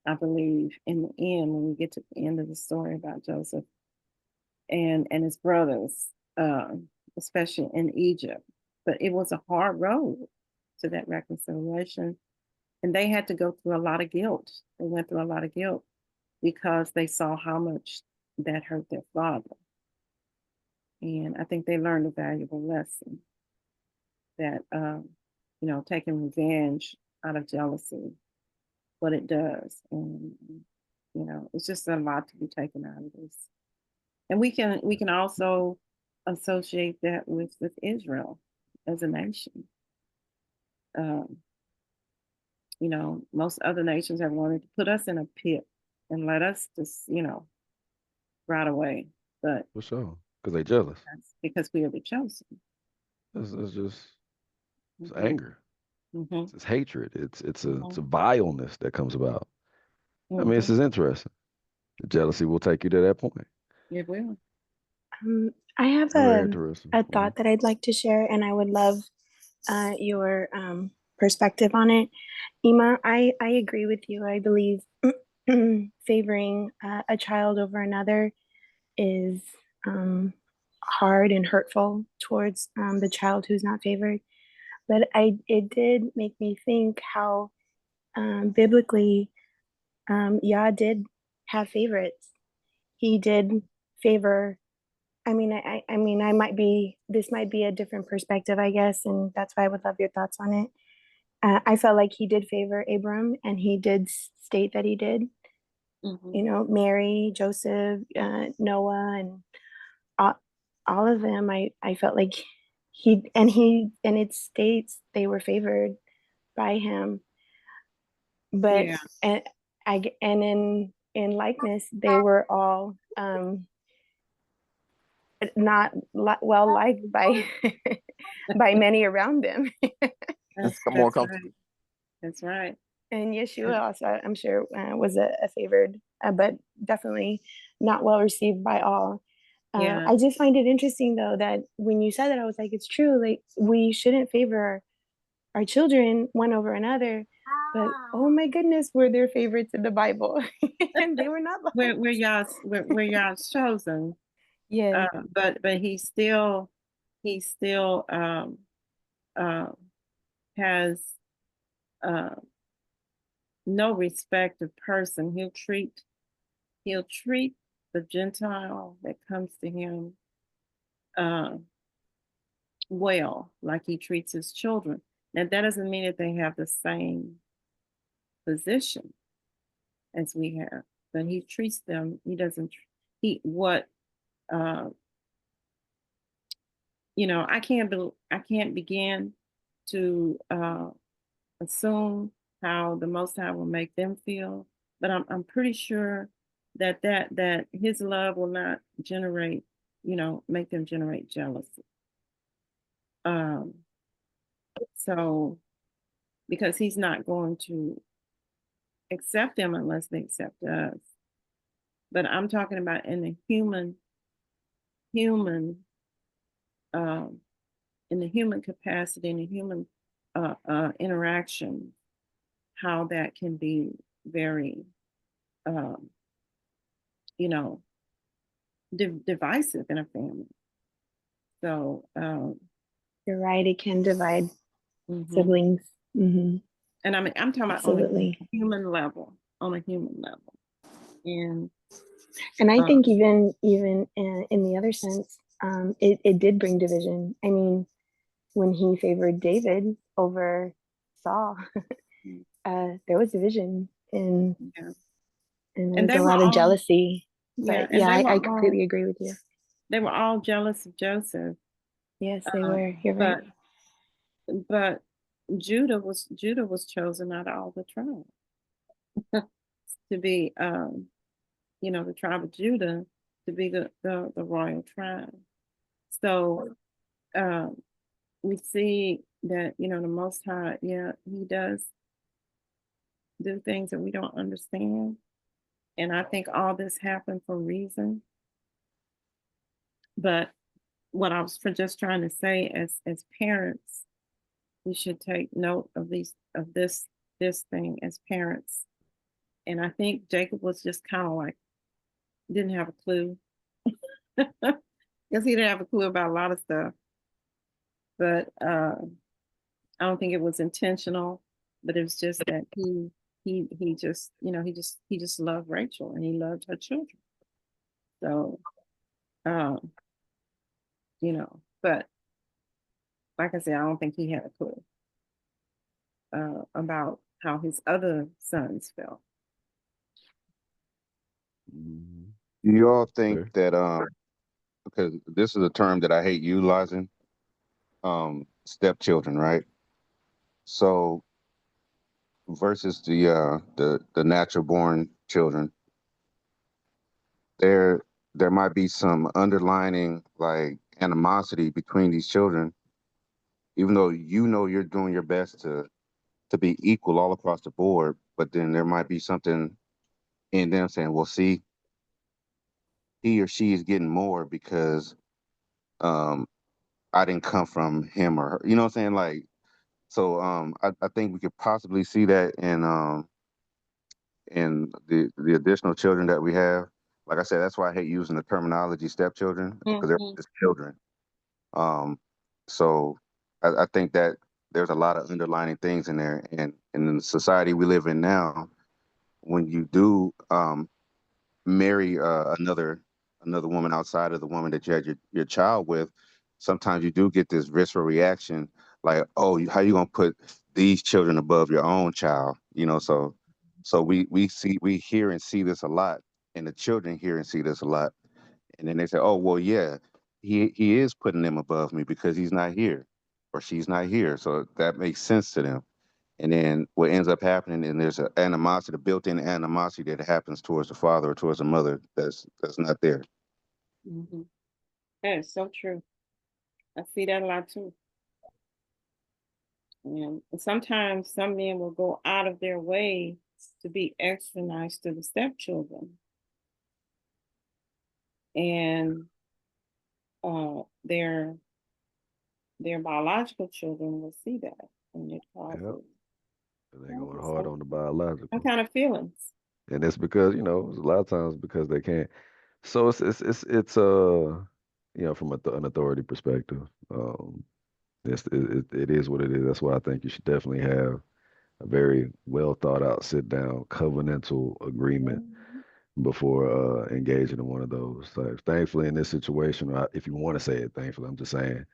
I believe in the end, when we get to the end of the story about Joseph and his brothers, especially in Egypt. But it was a hard road to that reconciliation. And they had to go through a lot of guilt. They went through a lot of guilt because they saw how much that hurt their father. And I think they learned a valuable lesson that, taking revenge out of jealousy, what it does. And, it's just a lot to be taken out of this. And we can also associate that with Israel as a nation. Most other nations have wanted to put us in a pit and let us just, rot away. But For sure, because they jealous. that's because we are the chosen. It's just it's Mhm. anger. Mhm. It's hatred. It's a vileness that comes about. I mean, this Mhm. is interesting. The jealousy will take you to that point. It will. I have Very interesting. a thought that I'd like to share, and I would love your perspective on it. Ima, I agree with you. I believe favoring a child over another is hard and hurtful towards the child who's not favored. But it did make me think how biblically Yah did have favorites. He did favor. I mean, this might be a different perspective, I guess, and that's why I would love your thoughts on it. I felt like he did favor Ibriym, and he did state that he did. Mhm. Mary, Joseph, Noah, and all of them. I felt like it states they were favored by him. But Yeah. and in likeness, they were all not well liked by by many around them. It's more That's comfortable. right. That's right. And Yeshua also, I'm sure, was a favored, but definitely not well received by all. Yeah. I just find it interesting though that when you said that, I was like, it's true. Like we shouldn't favor our children one over another. But oh my goodness, were their favorites in the Bible, and they were not liked. We're y'all's chosen. Yeah, But he still has no respect of person. He'll treat the Gentile that comes to him well, like he treats his children. Now that doesn't mean that they have the same position as we have, but he treats them. He doesn't. He what I can't begin to assume how the Most High will make them feel, but I'm pretty sure that His love will not generate, make them generate jealousy. So because He's not going to accept them unless they accept us. But I'm talking about in the human in the human capacity, in the human interaction, how that can be very, divisive in a family. So, you're right. It can divide mhm. siblings. Mm-hmm. And I'm talking about Absolutely. on a human level, and I think even in the other sense, it did bring division. I mean, when he favored David over Saul, there was division and yeah. there And was they a were lot of all, jealousy. yeah, But and yeah, they were I all, completely agree with you. they were all jealous of Joseph. Yes, they were. You're right. But Judah was chosen out of all the tribes to be, the tribe of Judah to be the royal tribe. So we see that the Most High, yeah, He does do things that we don't understand, and I think all this happened for a reason. But what I was just trying to say, as parents, we should take note of this thing as parents. And I think Jacob was just kind of like didn't have a clue because he didn't have a clue about a lot of stuff. But I don't think it was intentional, but it was just that he just he just loved Rachel and he loved her children. So but like I said, I don't think he had a clue about how his other sons felt. Mhm. Do you all think Fair. that because this is a term that I hate utilizing, stepchildren, right? So versus the natural born children, there might be some underlining like animosity between these children, even though you're doing your best to be equal all across the board, but then there might be something in them saying, well, see, he or she is getting more because um I didn't come from him or her. You know what I'm saying? Like, so I think we could possibly see that in the additional children that we have. Like I said, that's why I hate using the terminology stepchildren because they're just children. Um, so I think that there's a lot of underlining things in there, and in the society we live in now, when you do marry another woman outside of the woman that you had your child with, sometimes you do get this visceral reaction, like, oh, how you gonna put these children above your own child? So we hear and see this a lot, and the children hear and see this a lot, and then they say, oh, well, yeah, he is putting them above me because he's not here or she's not here, so that makes sense to them. And then what ends up happening, and there's an animosity, a built-in animosity that happens towards the father or towards the mother that's not there. Mm-hmm. That is so true. I see that a lot too. And sometimes some men will go out of their way to be extra nice to the stepchildren. And their biological children will see that, and it Yep. causes And they going hard on the biological. some kind of feelings. And it's because, a lot of times because they can't. So it's from an authority perspective, it is what it is. That's why I think you should definitely have a very well thought out sit down covenantal agreement before engaging in one of those types. Thankfully, in this situation, if you want to say it, thankfully, I'm just saying,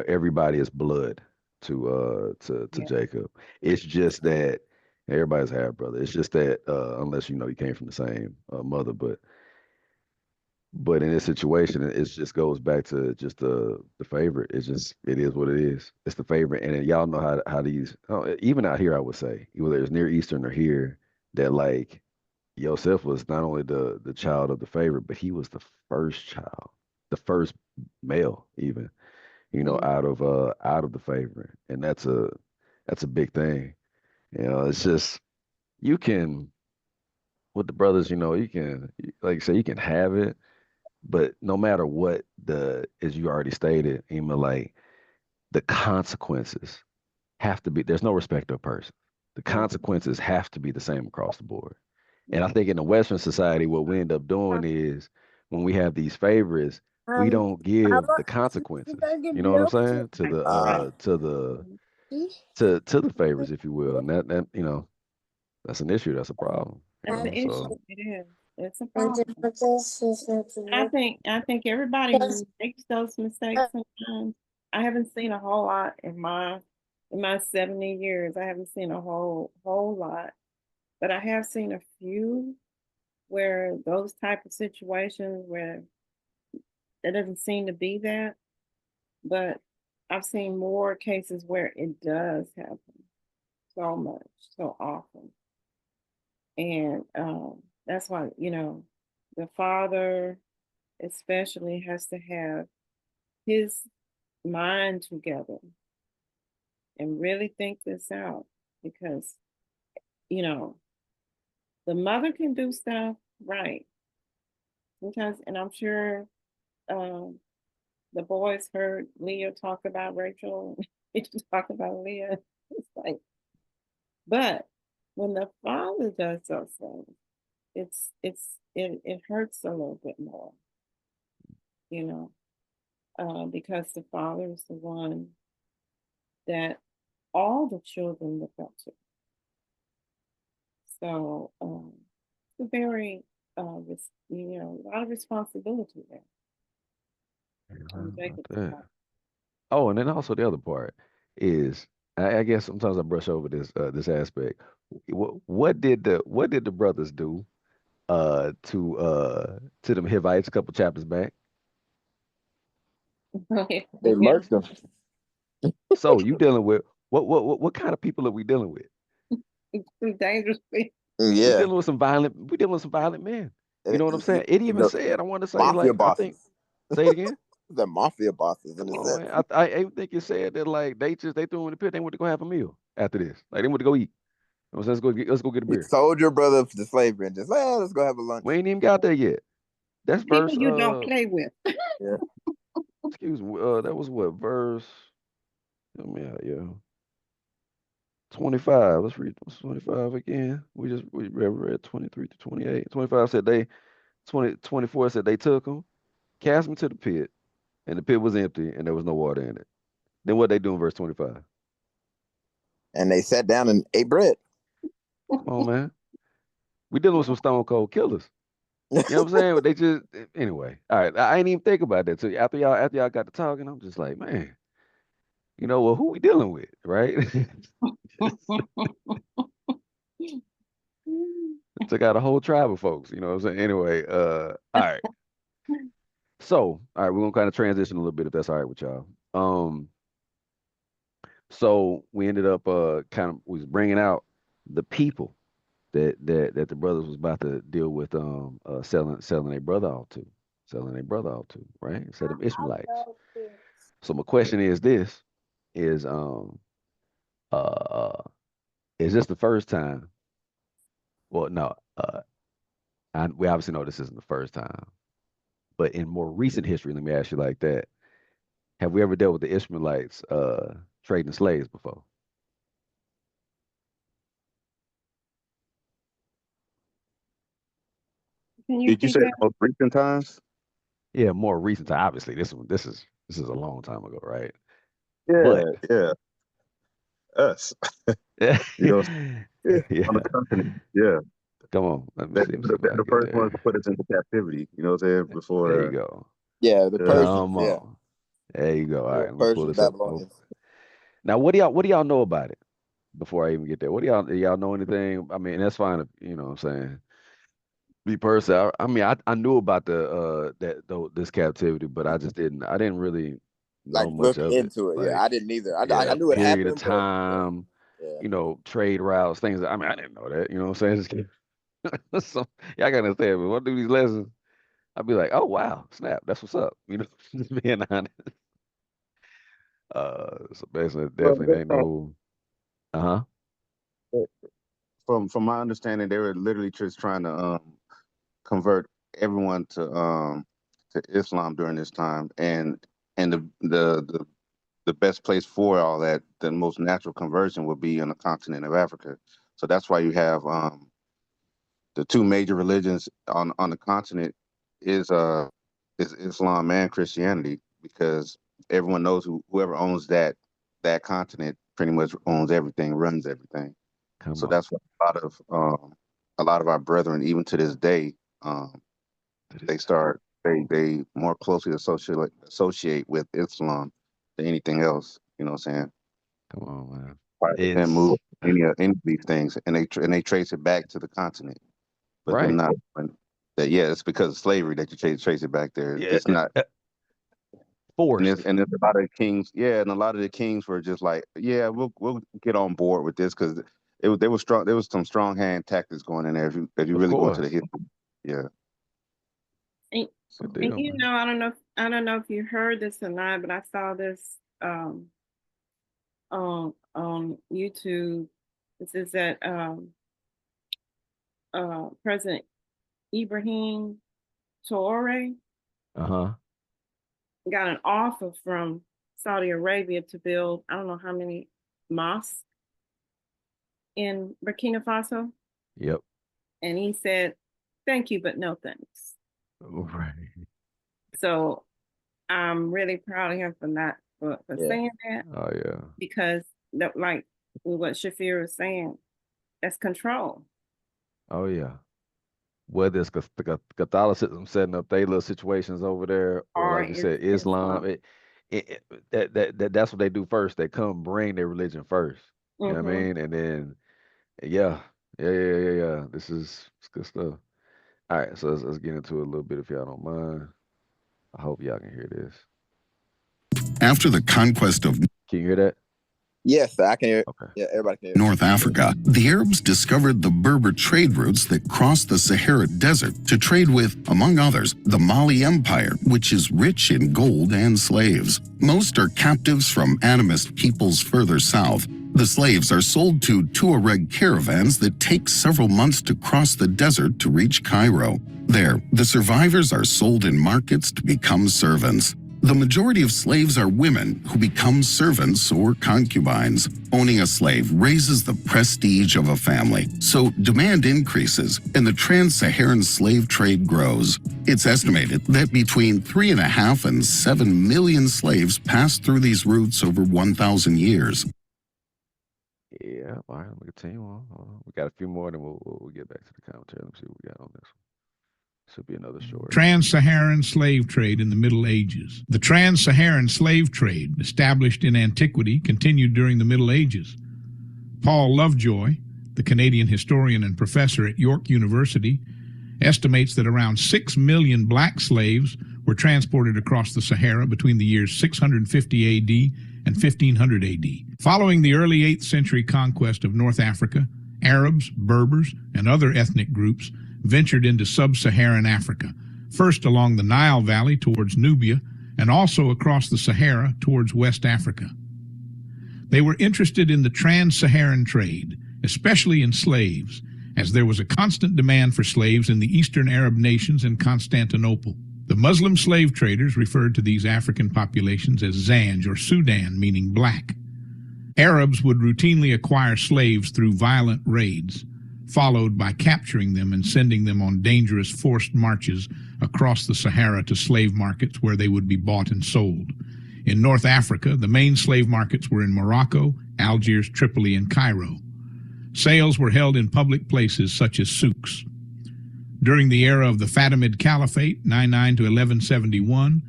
everybody is blood to Yeah. Jacob. It's just that everybody's half brother. It's just that unless you came from the same mother, but in this situation, it just goes back to just the favorite. It is what it is. It's the favorite, and then y'all know how these even out here, I would say, whether it's Near Eastern or here, that like Yosef was not only the child of the favorite, but he was the first child, the first male, even out of the favorite, and that's a big thing. It's just you can with the brothers, you can like you say you can have it, but no matter what as you already stated, even like the consequences have to be. There's no respect of person. The consequences have to be the same across the board. And I think in the Western society, what we end up doing is when we have these favorites, we don't give the consequences. You know what I'm saying? To the Right. to the favorites, if you will. And that that's an issue. That's a problem. That's the issue. So It is. It's a problem. I think everybody makes those mistakes sometimes. I haven't seen a whole lot in my 70 years. I haven't seen a whole lot, but I have seen a few where those type of situations where there doesn't seem to be that, but I've seen more cases where it does happen so much, so often. And that's why, the father especially has to have his mind together and really think this out because, the mother can do stuff right sometimes. And I'm sure um, the boys heard Leah talk about Rachel. He talk about Leah. It's like, but when the father does those things, it hurts a little bit more, you know, because the father is the one that all the children look up to. So it's a very, a lot of responsibility there on Jacob's that. part. Oh, and then also the other part is I guess sometimes I brush over this aspect. What did the brothers do to them Hivites a couple chapters back? They murked them. So you dealing with what kind of people are we dealing with? Some dangerous people. We Yeah. dealing with some violent men. You know what I'm saying? It even The said, I want to say, mafia like, I think, bosses. say it again. The mafia bosses in Come a on, sense. man. I even think it said that like they threw him in the pit. They went to go have a meal after this. Like they went to go eat. You know what I'm saying? Let's go get a You beer. sold your brother to slavery and just, let's go have a lunch. We ain't even got there yet. That's People verse you don't play with. Yeah. excuse me, that was what verse yeah. 25. Let's read 25 again. We read 23 to 28. 25 said 24 said they took him, cast him to the pit, and the pit was empty and there was no water in it. Then what they do in verse 25? And they sat down and ate bread. Come on, man. We dealing with some stone cold killers. You know what I'm saying? But they just anyway. All right. I ain't even think about that. So after y'all got to talking, I'm just like, man, well, who we dealing with, right? Took out a whole tribe of folks, you know what I'm saying? Anyway, all right. So, all right, we're gonna kind of transition a little bit if that's all right with y'all. So we ended up kind of was bringing out the people that the brothers was about to deal with selling their brother off to. selling their brother out to, right? Instead of Ishmaelites. So my question is this: is uh is this the first time? Well, no, we obviously know this isn't the first time, but in more recent history, let me ask you like that: have we ever dealt with the Ishmaelites trading slaves before? Can you Did you repeat say that? most recent times? Yeah, more recent time. Obviously, this is a long time ago, right? Yeah, But yeah, us. yeah, You know, yeah, on the yeah. continent. Yeah, Come on, let me they're, see. Let me see if they're I can the get first ones to there. put us into captivity. You know what I'm saying? There you Before, go. Yeah, the uh, Persians. Come Yeah, on. There you go. All right, yeah, let me pull Persians, this up. Babylonians. Now, what do y'all know about it before I even get there? Do y'all know anything? I mean, that's fine if you know what I'm saying. Me personally, I mean, I knew about this captivity, but I didn't really Like know much look of it. into it. Yeah, Like, I didn't either. I yeah, knew it period of happened, but yeah, time, yeah. trade routes, things. I mean, I didn't know that. You know what I'm saying? So y'all gotta understand. When I do these lessons, I'd be like, oh wow, snap, that's what's up. Just being honest. So basically, well, definitely ain't no. Uh-huh. from my understanding, they were literally just trying to convert everyone to Islam during this time, and the best place for all that, the most natural conversion would be on the continent of Africa. So that's why you have the two major religions on the continent is is Islam and Christianity, because everyone knows whoever owns that continent pretty much owns everything, runs everything. Come So on. that's what a lot of our brethren, even to this day, To this they day. start they more closely associate with Islam than anything else. You know what I'm saying? Come on, man. 5% move It's any of these things, and they trace it back to the continent. But them right. not that. Yeah, it's because of slavery that you trace it back there. Yeah, It's not. And forced. there's a lot of kings, yeah, and a lot of the kings were just like, yeah, we'll get on board with this, because there was strong, there was some strong hand tactics going in there. If you Of really go into the course. history, yeah. And, Good and deal, you man. know, I don't know if you heard this or not, but I saw this on YouTube. This is that President Ibrahim Traore Uh-huh. got an offer from Saudi Arabia to build I don't know how many mosques in Burkina Faso, Yep. and he said, "Thank you, but no thanks." Right. So I'm really proud of him for not for Yeah. saying that, Oh yeah. because that, like what Shafir was saying, that's control. Oh yeah. Whether it's Catholicism setting up their little situations over there, or Or like you it's said, Islam, Islam. that's what they do first. They come bring their religion first. You know what I Mm-hmm. mean? And then yeah, yeah. This is it's good stuff. All right, so let's get into it a little bit if y'all don't mind. I hope y'all can hear this. After the conquest of Can you hear that? Yes, I can hear it. Okay. Yeah, everybody can hear it. North Africa, the Arabs discovered the Berber trade routes that crossed the Sahara Desert to trade with, among others, the Mali Empire, which is rich in gold and slaves. Most are captives from animist peoples further south. The slaves are sold to Tuareg caravans that take several months to cross the desert to reach Cairo. There, the survivors are sold in markets to become servants. The majority of slaves are women who become servants or concubines. Owning a slave raises the prestige of a family, so demand increases and the trans-Saharan slave trade grows. It's estimated that between 3.5 and 7 million slaves passed through these routes over 1,000 years. Yeah. All right. Let me continue on. Hold on. We got a few more, then we'll get back to the commentary. Let me see what we got on this one. Should be another short. Trans-Saharan slave trade in the Middle Ages. The trans-Saharan slave trade, established in antiquity, continued during the Middle Ages. Paul Lovejoy, the Canadian historian and professor at York University, estimates that around 6 million black slaves were transported across the Sahara between the years 650 AD and 1500 AD. Following the early 8th century conquest of North Africa, Arabs, Berbers, and other ethnic groups ventured into sub-Saharan Africa, first along the Nile Valley towards Nubia, and also across the Sahara towards West Africa. They were interested in the trans-Saharan trade, especially in slaves, as there was a constant demand for slaves in the Eastern Arab nations and Constantinople. The Muslim slave traders referred to these African populations as Zanj or Sudan, meaning black. Arabs would routinely acquire slaves through violent raids, followed by capturing them and sending them on dangerous forced marches across the Sahara to slave markets where they would be bought and sold. In North Africa, the main slave markets were in Morocco, Algiers, Tripoli, and Cairo. Sales were held in public places such as souks. During the era of the Fatimid Caliphate, 99 to 1171,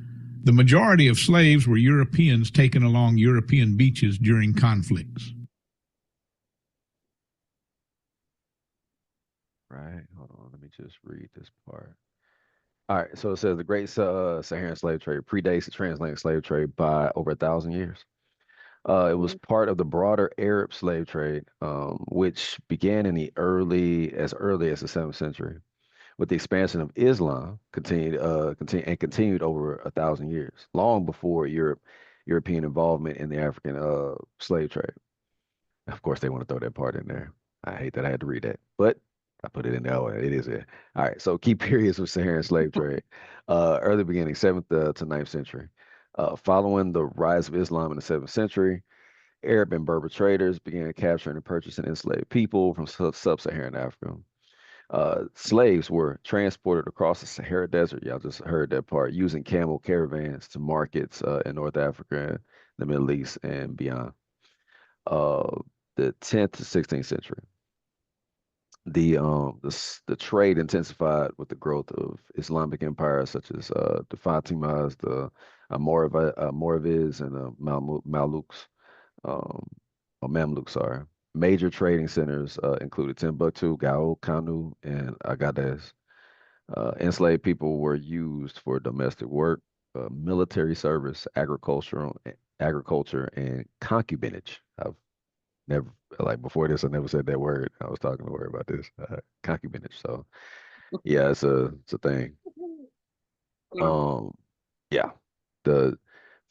the majority of slaves were Europeans taken along European beaches during conflicts. Right. Hold on. Let me just read this part. All right. So it says the Great Saharan Slave Trade predates the transatlantic slave trade by over 1,000 years. It was part of the broader Arab slave trade, which began in the early as the 7th century. With the expansion of Islam, continued over 1,000 years, long before European involvement in the African slave trade. Of course, they want to throw that part in there. I hate that I had to read that, but I put it in there. Oh, it is there. All right. So key periods of Saharan slave trade, early beginning, 7th to 9th century. Following the rise of Islam in the 7th century, Arab and Berber traders began capturing and purchasing enslaved people from sub-Saharan Africa. Slaves were transported across the Sahara Desert. Y'all just heard that part, using camel caravans to markets in North Africa, the Middle East, and beyond. The 10th to 16th century. The trade intensified with the growth of Islamic empires such as the Fatimas, the Almoravids, and the Mamluks. Mamluks, sorry. Major trading centers included Timbuktu, Gao, Kanu, and Agadez. Enslaved people were used for domestic work, military service, agriculture, and concubinage. I've never, like before this, I never said that word. I was talking to her about this, concubinage. So yeah, it's a thing. Yeah, the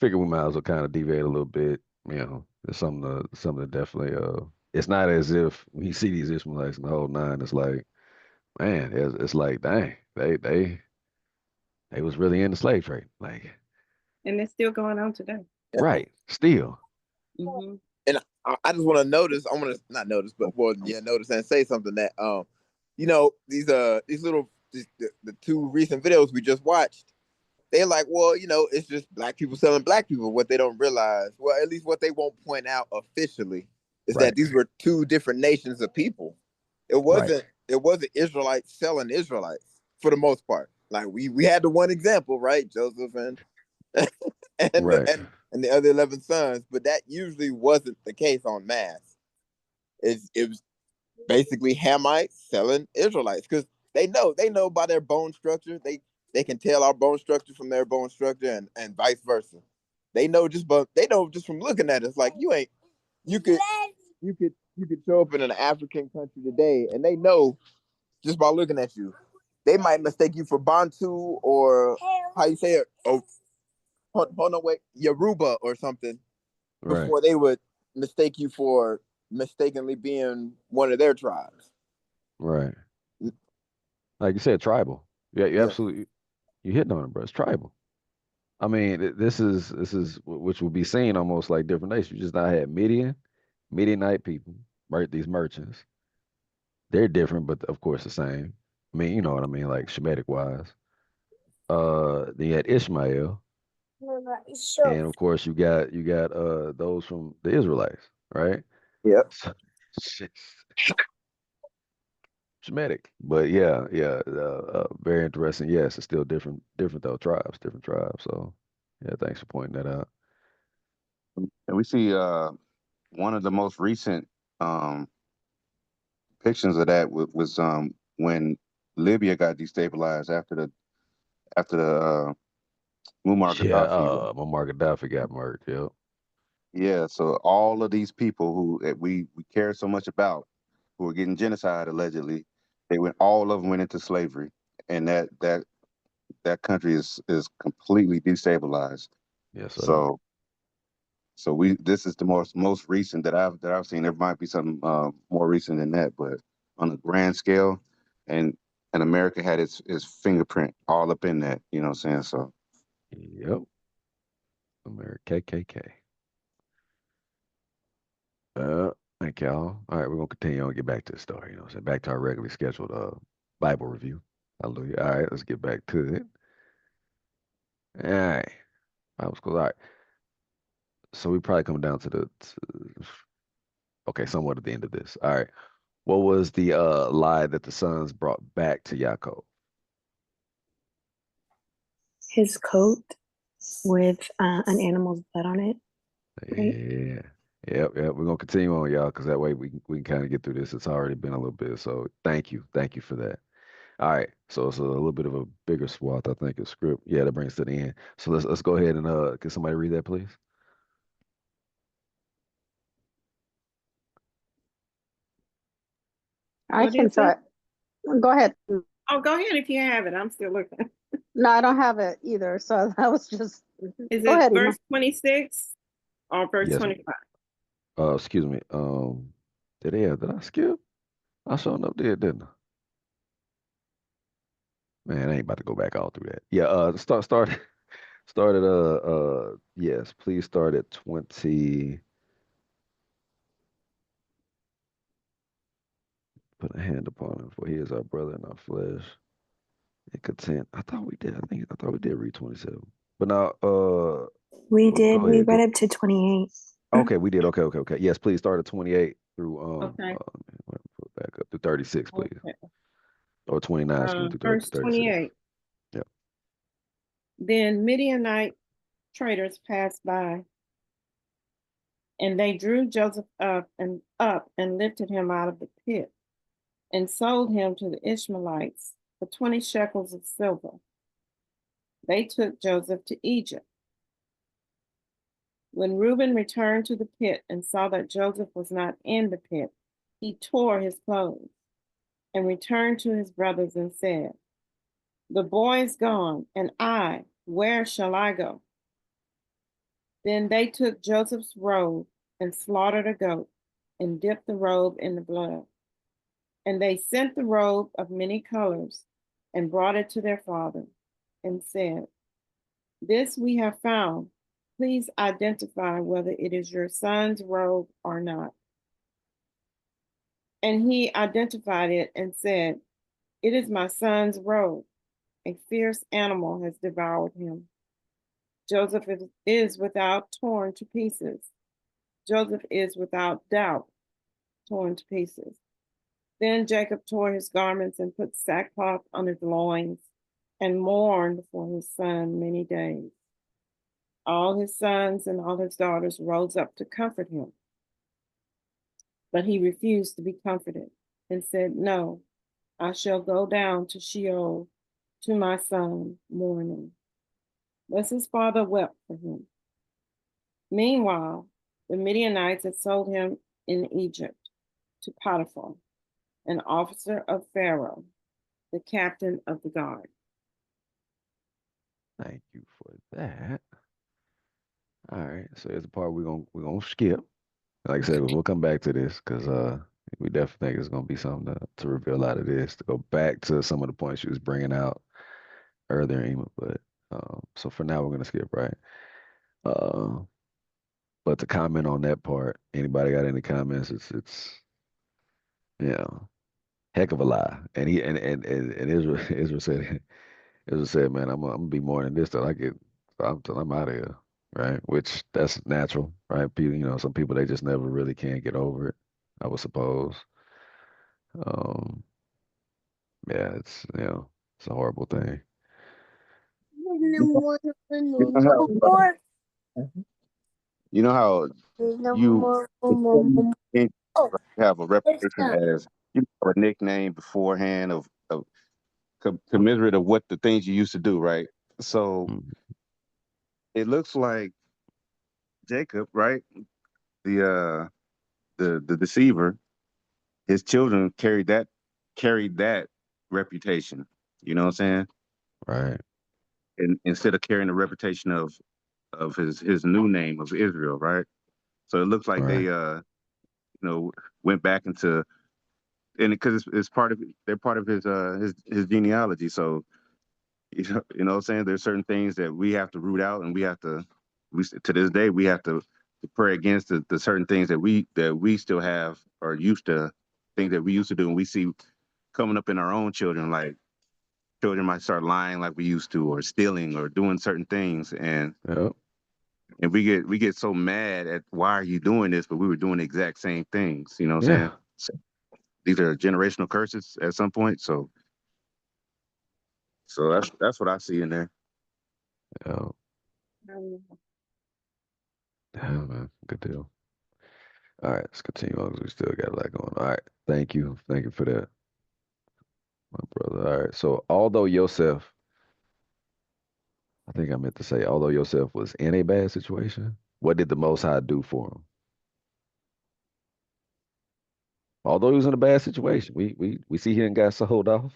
figure we might as well kind of deviate a little bit. You know, there's something to definitely. It's not as if when you see these Ishmaelites in the whole nine, it's like, man, it's like, dang, they was really in the slave trade, like, And it's still going on today. right, still. Mm-hmm. And I just want to notice. I want to not notice, but notice and say something that you know, these little the two recent videos we just watched. They're like, well, you know, it's just black people selling black people. What they don't realize, well, at least what they won't point out officially, is that these were two different nations of people. It wasn't Israelites selling Israelites for the most part. Like we had the one example, right? Joseph and and the other 11 sons, but that usually wasn't the case on mass. It was basically Hamites selling Israelites because they know by their bone structure. They can tell our bone structure from their bone structure and vice versa. They know just from looking at us. Like you could show up in an African country today and they know just by looking at you. They might mistake you for Bantu or how you say it. Oh, hold on, wait, Yoruba or something before they would mistake you for mistakenly being one of their tribes. Right. Like you said, tribal. Yeah, you absolutely. You hitting on it, bro. It's tribal. I mean, this is which will be seen almost like different nations. You just not had Midianite people, right? These merchants. They're different, but of course the same. I mean, you know what I mean, like Shemitic wise. Then you had Ishmael, and of course you got those from the Israelites, right? Yep. Shemitic, but yeah, very interesting. Yes, it's still different though. Different tribes. So yeah, thanks for pointing that out. And we see one of the most recent depictions of that was when Libya got destabilized after the Muammar Gaddafi. Muammar Gaddafi got murdered. Yep. Yeah, so all of these people who we care so much about, who were getting genocide allegedly, all of them went into slavery, and that that country is completely destabilized. Yes, sir. So this is the most recent that I've seen. There might be some more recent than that, but on a grand scale, and America had its fingerprint all up in that. You know what I'm saying? So Yep. America KKK. Thank y'all. All right, we're gonna continue on and get back to the story. You know what I'm saying? Back to our regularly scheduled Bible review. Hallelujah. All right, let's get back to it. All right. Bible school. All right. So we probably come down to okay, somewhat at the end of this. All right. What was the lie that the sons brought back to Yaakov? His coat with an animal's blood on it. Right? Yeah. Yep. We're gonna continue on, y'all, because that way we can kind of get through this. It's already been a little bit. So thank you for that. All right. So it's a little bit of a bigger swath, I think, of script. Yeah, that brings us to the end. So let's go ahead and can somebody read that, please? I What can is try. it? Go ahead. Oh, go ahead if you have it. I'm still looking. No, I don't have it either. So that was just. Is Go it ahead, Ima. verse 26 or verse Yes. 25? Excuse me. Did I skip? I showed up there, didn't I? Man, I ain't about to go back all through that. Yeah, start at yes, please start at 20. Put a hand upon him, for he is our brother in our flesh. And content. I thought we did read 27. But now We did. go We ahead. read up to 28. Okay, we did. Okay. Yes, please start at 28 through Okay. put back up to 36, please. Okay. Or 29, excuse me, through Verse 36. 28. Yep. Then Midianite traders passed by, and they drew Joseph up and lifted him out of the pit, and sold him to the Ishmaelites for 20 shekels of silver. They took Joseph to Egypt. When Reuben returned to the pit and saw that Joseph was not in the pit, he tore his clothes and returned to his brothers and said, "The boy is gone, and where shall I go?" Then they took Joseph's robe and slaughtered a goat and dipped the robe in the blood. And they sent the robe of many colors and brought it to their father and said, "This we have found. Please identify whether it is your son's robe or not." And he identified it and said, "It is my son's robe. A fierce animal has devoured him." Joseph is without torn to pieces. Joseph is without doubt torn to pieces. Then Jacob tore his garments and put sackcloth on his loins and mourned for his son many days. All his sons and all his daughters rose up to comfort him. But he refused to be comforted and said, "No, I shall go down to Sheol to my son mourning." Thus his father wept for him. Meanwhile, the Midianites had sold him in Egypt to Potiphar, an officer of Pharaoh, the captain of the guard. Thank you for that. All right, so here's the part we're gonna skip. Like I said, we'll come back to this because we definitely think it's gonna be something to reveal out of this. To go back to some of the points she was bringing out earlier, Ema. But so for now, we're gonna skip, right? Uh, but to comment on that part, anybody got any comments? It's you know, heck of a lie. And he and Israel Israel said, man, I'm gonna be more than this till I get till I'm out of here, right? Which that's natural, right? People, some people they just never really can get over it, I would suppose. Um, yeah, it's a horrible thing. you know how you can't have a reputation as a nickname beforehand of commiserate of what the things you used to do, right? So Mhm. it looks like Jacob, right? The deceiver, his children carried that reputation. You know what I'm saying? Right. instead of carrying the reputation of his new name of Israel, right? So it looks like they went back into, and because it's part of, they're part of his genealogy. So you know what I'm saying, there's certain things that we have to root out, and we to this day we have to pray against the certain things that we still have, or used to, things that we used to do, and we see coming up in our own children. Like children might start lying like we used to, or stealing, or doing certain things, and we get so mad at, why are you doing this? But we were doing the exact same things. You know what I'm saying? So these are generational curses at some point. So that's what I see in there. Yeah. Yeah, man. Good deal. All right, let's continue on because we still got a lot going on. All right. Thank you. Thank you for that, my brother. All right. So although Yosef, I think I meant to say, although Yosef was in a bad situation, what did the Most High do for him? Although he was in a bad situation, we see he didn't got sold off.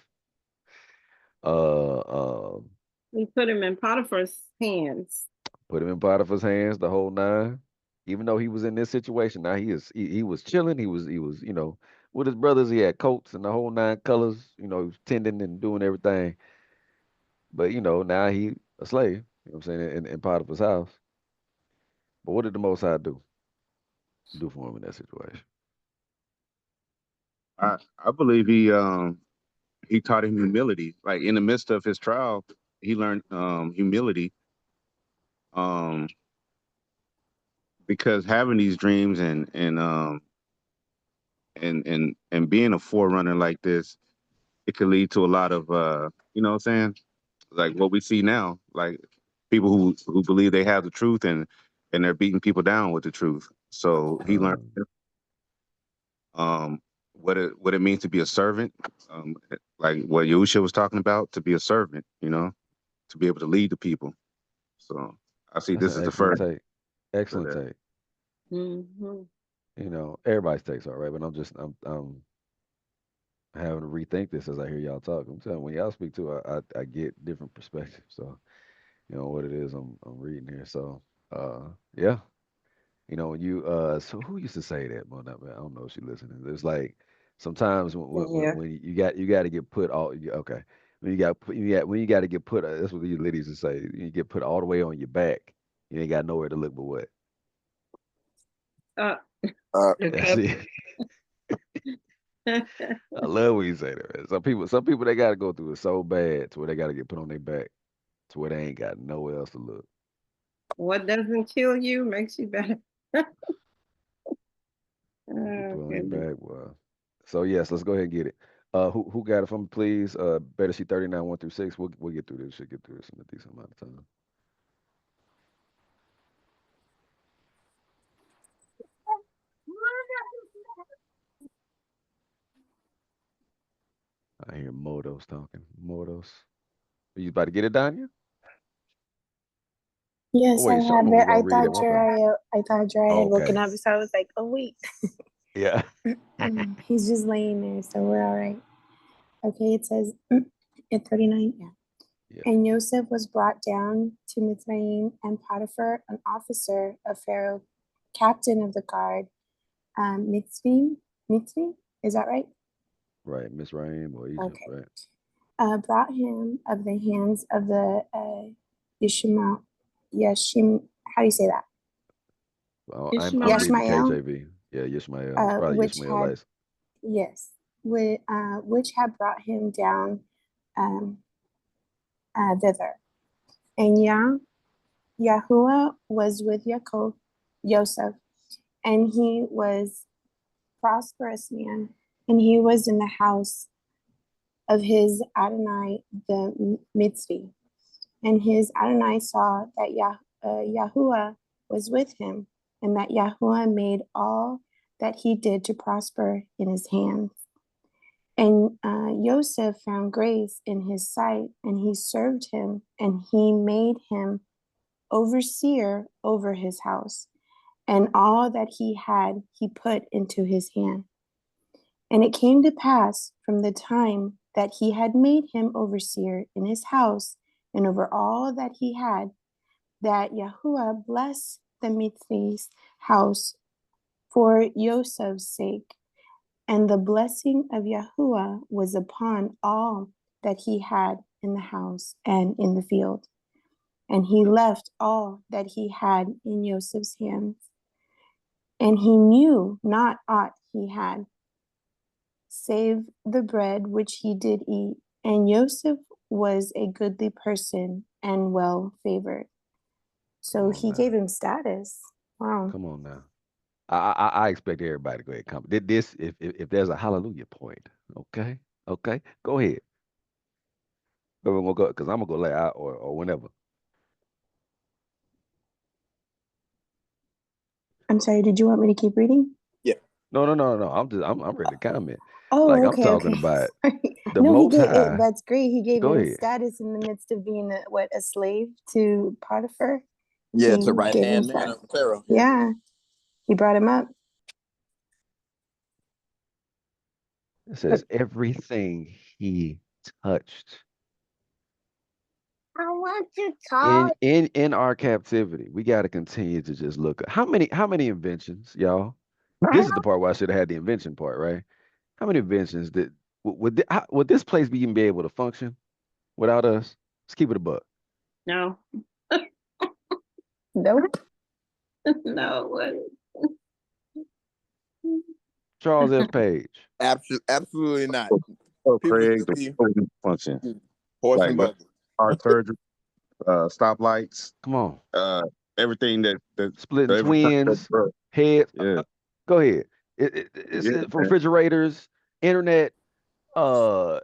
We put him in Potiphar's hands. Put him in Potiphar's hands, the whole nine. Even though he was in this situation, now he was chilling. He was with his brothers. He had coats and the whole nine colors. He was tending and doing everything. But now he a slave. You know what I'm saying, in Potiphar's house. But what did the Most High do for him in that situation? I believe he taught him humility. Like in the midst of his trial, he learned humility. Because having these dreams and being a forerunner like this, it could lead to a lot of you know what I'm saying, like what we see now, like people who believe they have the truth, and they're beating people down with the truth. So he learned what it means to be a servant, like what Yahusha was talking about, to be a servant, to be able to lead the people. So I see That's this an is the excellent first. take. Excellent take. Everybody's takes are right, but I'm having to rethink this as I hear y'all talk. I'm telling you, when y'all speak to, I get different perspectives. So what it is I'm reading here. So yeah, when you so who used to say that? Well, not, I don't know if she's listening. There's like sometimes when you got to get put all okay. When you got to get put, that's what these ladies would say. You get put all the way on your back. You ain't got nowhere to look but what. That's it. I love when you say that, man. Some people they gotta go through it so bad to where they gotta get put on their back to where they ain't got nowhere else to look. What doesn't kill you makes you better. Put on their back, well. So yes, let's go ahead and get it. Who got it from me, please? Better sheet 39, 1 through 6. We'll get through this. Should get through this in a decent amount of time. I hear Modos talking. Modos. Are you about to get it, Danya? Yes, Oh, wait, I show have me it. we're gonna read at one time. I thought Jariah had woken Okay. up, so I was like, oh wait. Yeah. He's just laying there, so we're all right. Okay, it says at 39, yeah. And Joseph was brought down to Mitzrayim, and Potiphar, an officer of Pharaoh, captain of the guard, Mitzvim, is that right? Right, Mitzrayim or Egypt, Okay. right? Brought him of the hands of the Yashim, how do you say that? Well, I'm reading the KJV. Yeah, Yishmael. Probably which Yishmael. had, yes, which had brought him down thither. And Yahuwah was with Joseph, and he was prosperous man, and he was in the house of his Adonai the Mitzvi. And his Adonai saw that Yahuwah was with him, and that Yahuwah made all that he did to prosper in his hands. And Joseph found grace in his sight, and he served him, and he made him overseer over his house, and all that he had he put into his hand. And it came to pass from the time that he had made him overseer in his house, and over all that he had, that Yahuwah blessed the Mitzri's house for Joseph's sake. And the blessing of Yahuwah was upon all that he had in the house and in the field. And he left all that he had in Joseph's hands. And he knew not aught he had, save the bread which he did eat. And Joseph was a goodly person and well favored. So he gave him status. Wow. Come on now. I expect everybody to go ahead and come. This if there's a hallelujah point, okay, go ahead. We're gonna go because I'm gonna go lay out or whenever. I'm sorry, did you want me to keep reading? Yeah. No. I'm ready to comment. Oh, Like I'm okay, talking okay. about Sorry. the No, he Most gave it. High. That's great. He gave Go him ahead. status in the midst of being a slave to Potiphar. Yeah, He to right gave him hand man status. of Pharaoh. Yeah, he brought him up. It says everything he touched I want to talk. in our captivity. We got to continue to just look at how many inventions, y'all. This is the part where I should have had the invention part, right? How many inventions that would this place be even be able to function without us? Let's keep it a buck. No. Nope. No. Charles F. Page. Absolutely not. So People Craig, still the be whole function, horse like and with buggy. heart surgery, stoplights, Come on. everything that Splitting every time that twins, broke. heads. Yeah, Go ahead. It's yeah, man. refrigerators, internet. Man,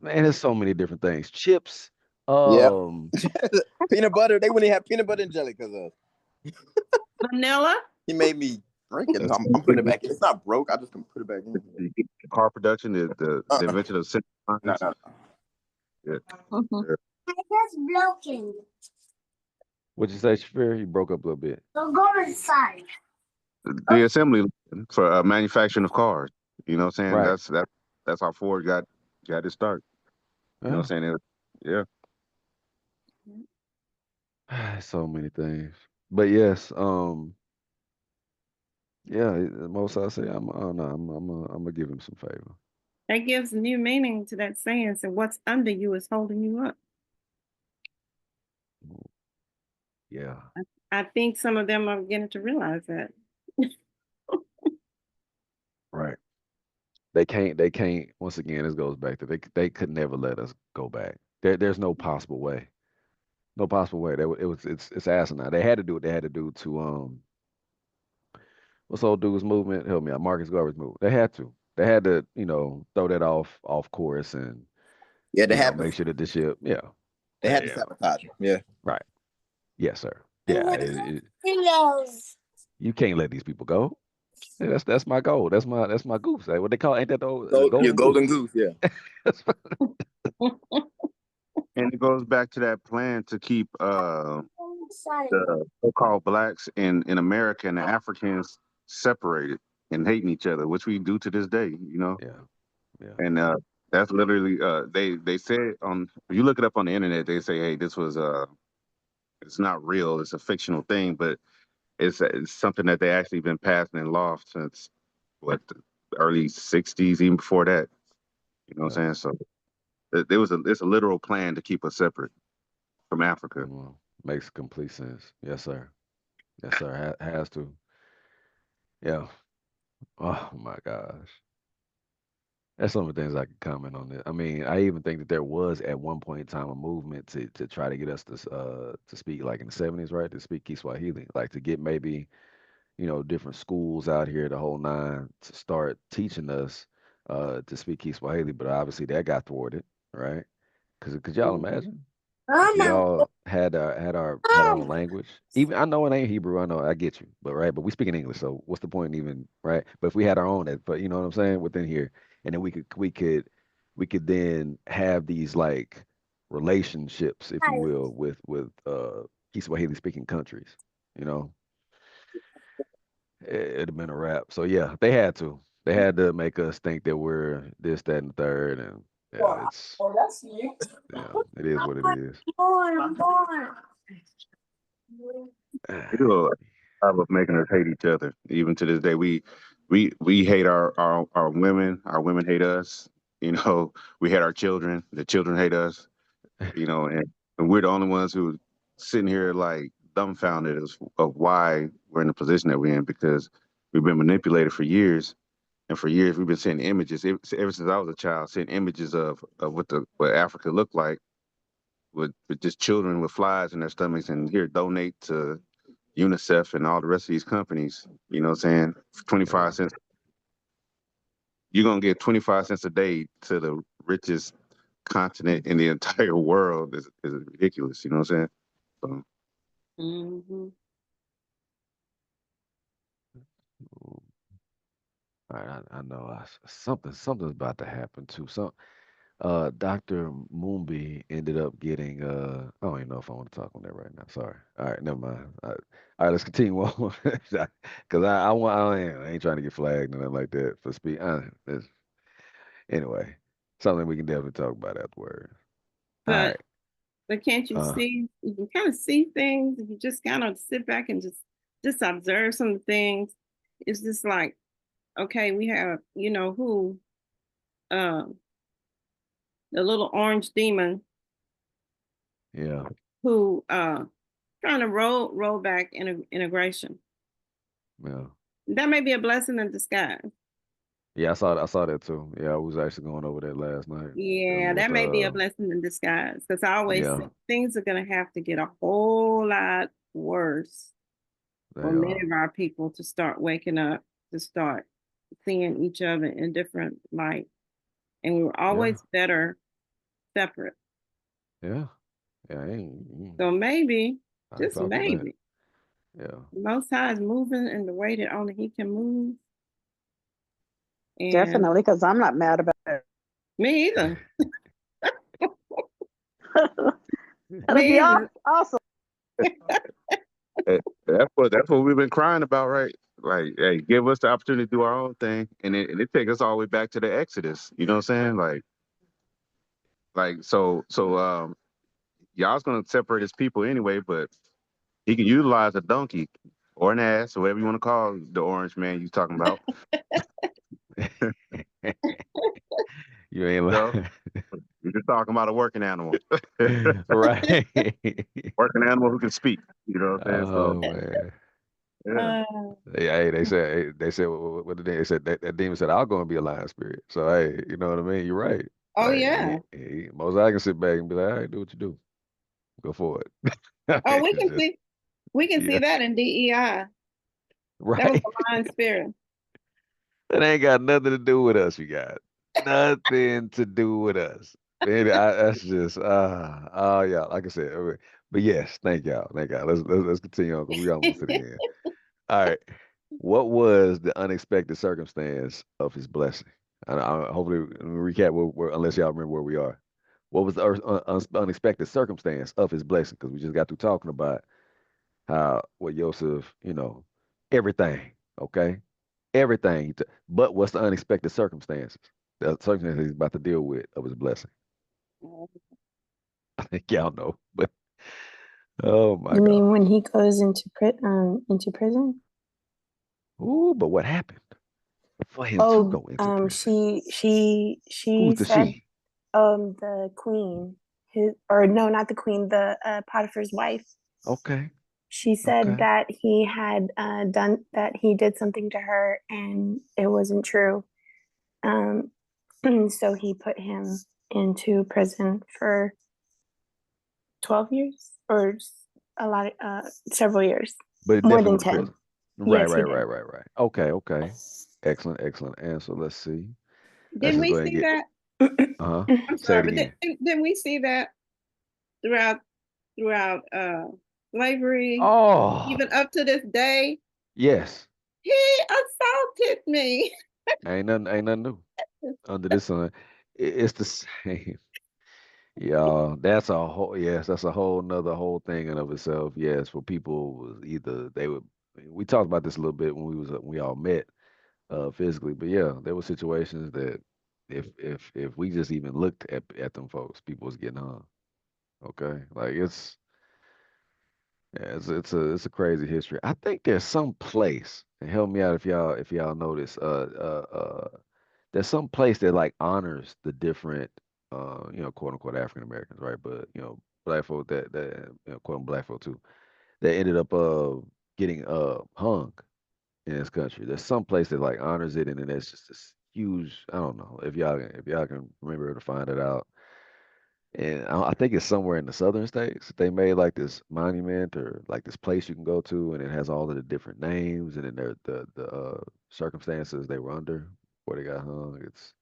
there's so many different things. Chips. Yep. Peanut butter. They wouldn't have peanut butter and jelly because of Vanilla. he made me drink it. That's I'm putting it back in. It's not broke. I just can put it back in. car production, the invention of No. Yeah. Mhm. I just broken. What'd you say, Shafir? You broke up a little bit. So go inside. The assembly line for manufacturing of cars. You know what I'm saying? Right. That's how Ford got its start. You know what I'm saying? Yeah. So many things. But yes, yeah, most I say I'm gonna give him some favor. That gives new meaning to that saying. So what's under you is holding you up. Yeah. I think some of them are beginning to realize that. Right. They can't once again, this goes back to they could never let us go back. There's no possible way. No possible way. It's asinine. They had to do what they had to do to what's old dude's movement? Help me out. Marcus Garvey's movement. They had to. They had to, throw that off course and They had make sure that the ship, They had to sabotage him. Yeah. Right. Yes, sir. Yeah. You can't let these people go. Yeah, that's my goal. That's my goose. What they call ain't that the Your golden golden goose? goose. Yeah. And it goes back to that plan to keep the so-called blacks in America and the Africans separated and hating each other, which we do to this day. Yeah. And that's literally they said on if you look it up on the internet, they say, hey, this was it's not real, it's a fictional thing, but it's something that they actually been passing in law since the early '60s, even before that. You know what I'm saying? So it's a literal plan to keep us separate from Africa. Well, makes complete sense. Yes, sir. Yes, sir. Has to. Yeah. Oh my gosh. That's some of the things I could comment on it. I mean, I even think that there was at one point in time a movement to try to get us to speak like in the '70s, right? To speak Kiswahili, like to get maybe, different schools out here, the whole nine, to start teaching us to speak Kiswahili. But obviously that got thwarted, right? Because could y'all imagine? If we all had our own language, even I know it ain't Hebrew, I know I get you, but right, but we speak in English, so what's the point even, right? But if we had our own, but you know what I'm saying, within here, and then we could then have these like relationships, if you will, with Kiswahili speaking countries, you know, it'd have been a wrap. So yeah, they had to make us think that we're this, that, and the third, and Yeah, it's it is what it is. They do a lot of making us hate each other. Even to this day, we hate our women. Our women hate us. You know, we hate our children. The children hate us. You know, and we're the only ones who sitting here like dumbfounded of why we're in the position that we're in because we've been manipulated for years. And for years, we've been seeing images ever since I was a child, seeing images of what Africa looked like with just children with flies in their stomachs, and here donate to UNICEF and all the rest of these companies. You know what I'm saying? 25 cents. You're gonna get 25 cents a day to the richest continent in the entire world is ridiculous. You know what I'm saying? So, Mm-hmm. All right, I know something's about to happen too. Dr. Mumbi ended up getting I don't even know if I want to talk on that right now. Sorry. All right, never mind. All right, let's continue on because I ain't trying to get flagged or nothing like that for speed. Anyway, something we can definitely talk about afterward. All But right. but can't you see? You can kind of see things if you just kind of sit back and just observe some things. It's just like, okay, we have who um the little orange demon Yeah. who trying to roll back integration. Yeah. That may be a blessing in disguise. Yeah, I saw that too. Yeah, I was actually going over that last night. Yeah, Dealing that with may be a blessing in disguise because I always say yeah, things are going to have to get a whole lot worse they for many are. of our people to start waking up, to start seeing each other in different light. And we were Yeah. always better separate. Yeah. Yeah, So maybe, I ain't just fault on that. maybe, Yeah. the Most High is moving in the way that only He can move. And Definitely, because I'm not mad about it. me either. That'll be Me either. awesome. that's what we've been crying about, right? Like, hey, give us the opportunity to do our own thing, and it take us all the way back to the Exodus. You know what I'm saying? So y'all's gonna separate his people anyway, but he can utilize a donkey or an ass or whatever you want to call the orange man you talking about. You ain't So lying. you're just talking about a working animal, Right. working animal who can speak. You know what I'm saying? So Oh man. yeah, Hey, they said what did they said that demon said I'll go and be a lion spirit. So hey, you know what I mean? You're right. Oh Like yeah. most I can sit back and be like, all right, do what you do. Go for it. Oh, we It's can just see yeah, that in DEI. That was right. the lion spirit. That ain't got nothing to do with us, you guys. Nothing to do with us. Man, that's just yeah, like I said. But yes, thank y'all. Let's continue on because we almost to the end. All right. What was the unexpected circumstance of his blessing? Hopefully, let me recap unless y'all remember where we are. What was the unexpected circumstance of his blessing? Because we just got through talking about how what Joseph, everything, okay, everything. But what's the unexpected circumstances? The circumstances he's about to deal with of his blessing. I think y'all know, but oh my You God. mean when he goes into prison? Ooh, but what happened for him to Oh, go into prison? she Who's the said, she? the queen, or no, not the queen, the Potiphar's wife. Okay. She said Okay. that he had he did something to her and it wasn't true. So he put him into prison for 12 years or several years, But it more definitely than went to 10. prison. Right, Yes, he right, did. right, right, right. Okay, okay. Excellent answer. Let's see. Let's Didn't just we go ahead and see get that? uh-huh. I'm Say sorry, it but again. didn't we see that throughout slavery, Oh, even up to this day? yes. He assaulted me. Ain't nothing new under this sun. It's the same. Yeah, that's a whole nother whole thing in of itself. Yes, for people was either they would we talked about this a little bit when we all met physically, but yeah, there were situations that if we just even looked at them folks, people was getting hung. Okay, like it's a crazy history. I think there's some place, and help me out if y'all know this. There's some place that like honors the different quote unquote African Americans, right? But black folk that quote unquote black folk too, that ended up getting hung in this country. There's some place that like honors it, and then there's just this huge. I don't know if y'all can remember to find it out. And I think it's somewhere in the southern states. They made like this monument or like this place you can go to, and it has all of the different names and then the circumstances they were under before they got hung. It's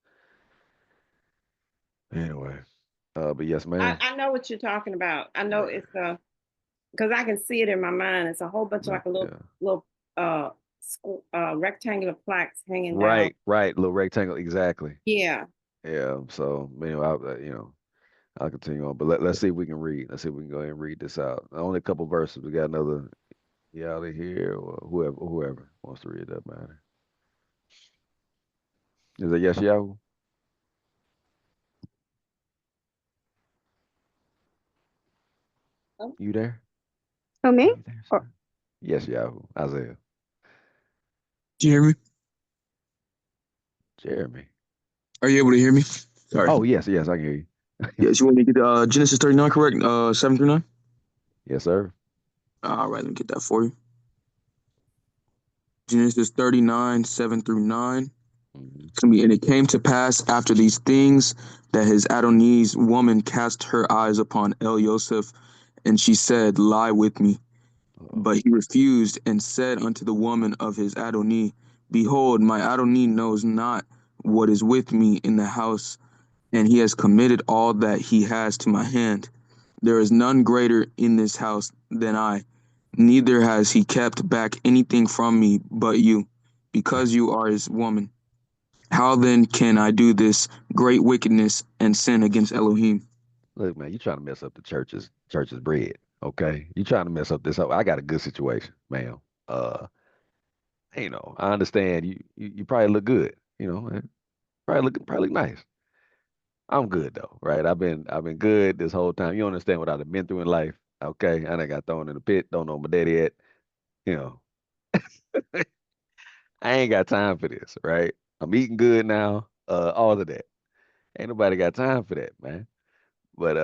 anyway. But yes, ma'am. I know what you're talking about. I know Yeah, it's because I can see it in my mind. It's a whole bunch of yeah, like a yeah. little rectangular plaques hanging down. Right. Little rectangle. Exactly. Yeah. Yeah. So anyway, I'll continue on. But let's see if we can read. Let's see if we can go ahead and read this out. Only a couple verses. We got another out of here or whoever wants to read that matter. Is that yes, Yahoo? Oh. You there? For Are me? you there, Or, sir? Yes, Yahoo. Isaiah. Do you hear me? Jeremy. Are you able to hear me? Sorry. Oh, yes, I can hear you. Yes, you want me to get Genesis 39 correct? 7 through 9? Yes, sir. All right, let me get that for you. Genesis 39, 7 through 9. Mm-hmm. It's gonna be, and it came to pass after these things that his Adonai's woman cast her eyes upon El Yosef, and she said, Lie with me. But he refused and said unto the woman of his Adonai, Behold, my Adonai knows not what is with me in the house, and he has committed all that he has to my hand. There is none greater in this house than I, neither has he kept back anything from me but you, because you are his woman. How then can I do this great wickedness and sin against Elohim? Look, man, you trying to mess up the church's bread, okay? You trying to mess up this. I got a good situation, ma'am. I understand you probably look good, and probably look nice. I'm good though, right? I've been good this whole time. You don't understand what I've been through in life, okay? I done got thrown in the pit, don't know my daddy yet, you know. I ain't got time for this, right? I'm eating good now, all of that. Ain't nobody got time for that, man. But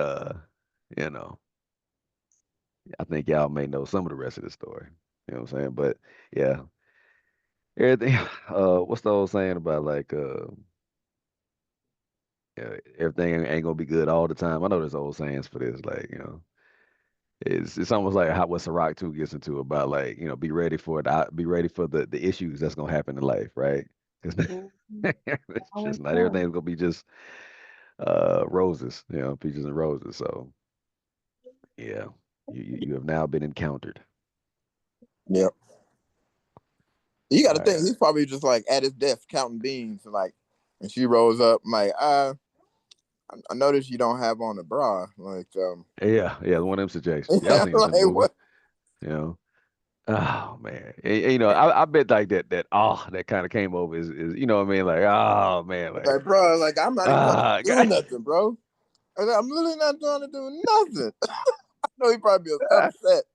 you know, I think y'all may know some of the rest of the story. You know what I'm saying? But yeah, everything. What's the old saying about like everything ain't gonna be good all the time? I know there's old sayings for this, like it's almost like how what Ciroc 2 gets into about like be ready for the issues that's gonna happen in life, right? Because it's Always just not so. everything's gonna be just roses, peaches and roses. So yeah, you have now been encountered. Yep. You got to All think right. he's probably just like at his desk counting beans, like, and she rolls up, I'm like, I noticed you don't have on a bra, like, Yeah, one of them situations. Y'all yeah, seen this in like the movie, what? you know. Oh man, I bet like that that kind of came over is you know what I mean, like oh man, like Like, bro, like I'm not even trying to do God. nothing, bro. I'm literally not trying to do nothing. I know he probably be upset.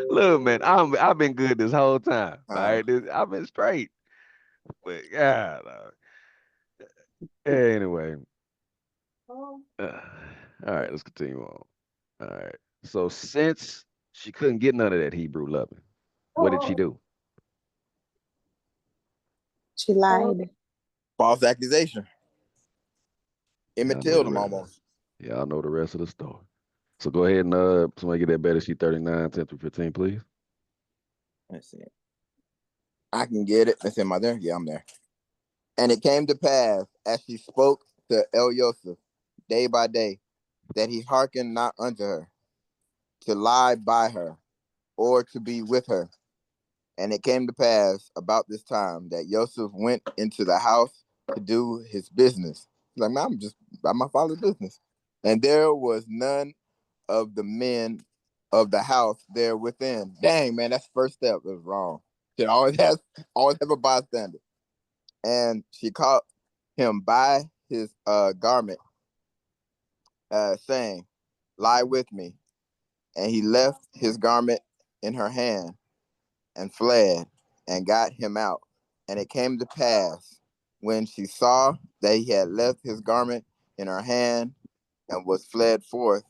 Look, man, I've been good this whole time. All right, I've been straight. But yeah, anyway. All right, let's continue on. All right. So since she couldn't get none of that Hebrew loving, what did she do? She lied. False accusation. Emmett Y'all know Till the him rest. almost. Y'all know the rest of the story. So go ahead and somebody get that better sheet 39, 10 through 15, please. Let's see. I can get it. Let's see, am I there? Yeah, I'm there. And it came to pass as she spoke to El Yosef day by day that he hearkened not unto her to lie by her or to be with her. And it came to pass about this time that Yosef went into the house to do his business. He's like, man, I'm just about my father's business. And there was none of the men of the house there within. Dang, man, that's the first step. It was wrong. She always have a bystander. And she caught him by his garment, saying, "Lie with me." And he left his garment in her hand and fled and got him out. And it came to pass, when she saw that he had left his garment in her hand and was fled forth,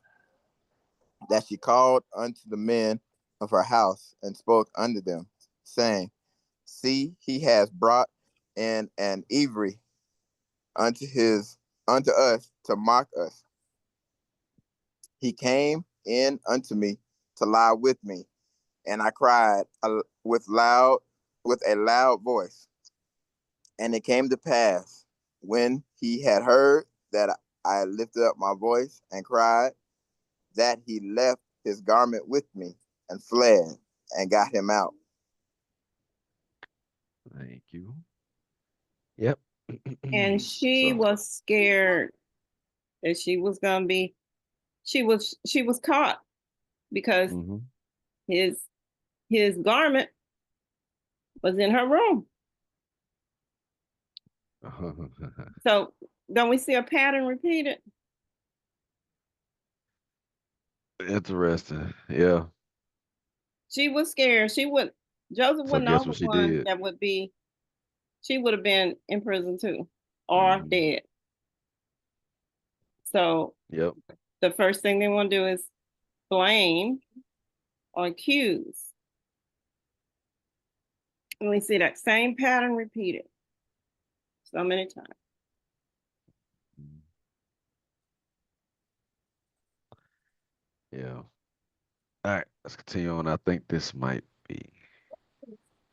that she called unto the men of her house and spoke unto them, saying, See, he has brought in an Ibriym unto us to mock us. He came in unto me to lie with me, and I cried with a loud voice. And it came to pass, when he had heard that I lifted up my voice and cried, that he left his garment with me and fled and got him out. Thank you. Yep. And she So, was scared that she was gonna be, she was caught because mhm. his garment was in her room. So don't we see a pattern repeated? Interesting. Yeah. She was scared. Joseph So wasn't the guess what only she one did? that she would have been in prison too, or Mhm. dead. So Yep. the first thing they want to do is blame or accuse. And we see that same pattern repeated so many times. Yeah. All right, let's continue on. I think this might be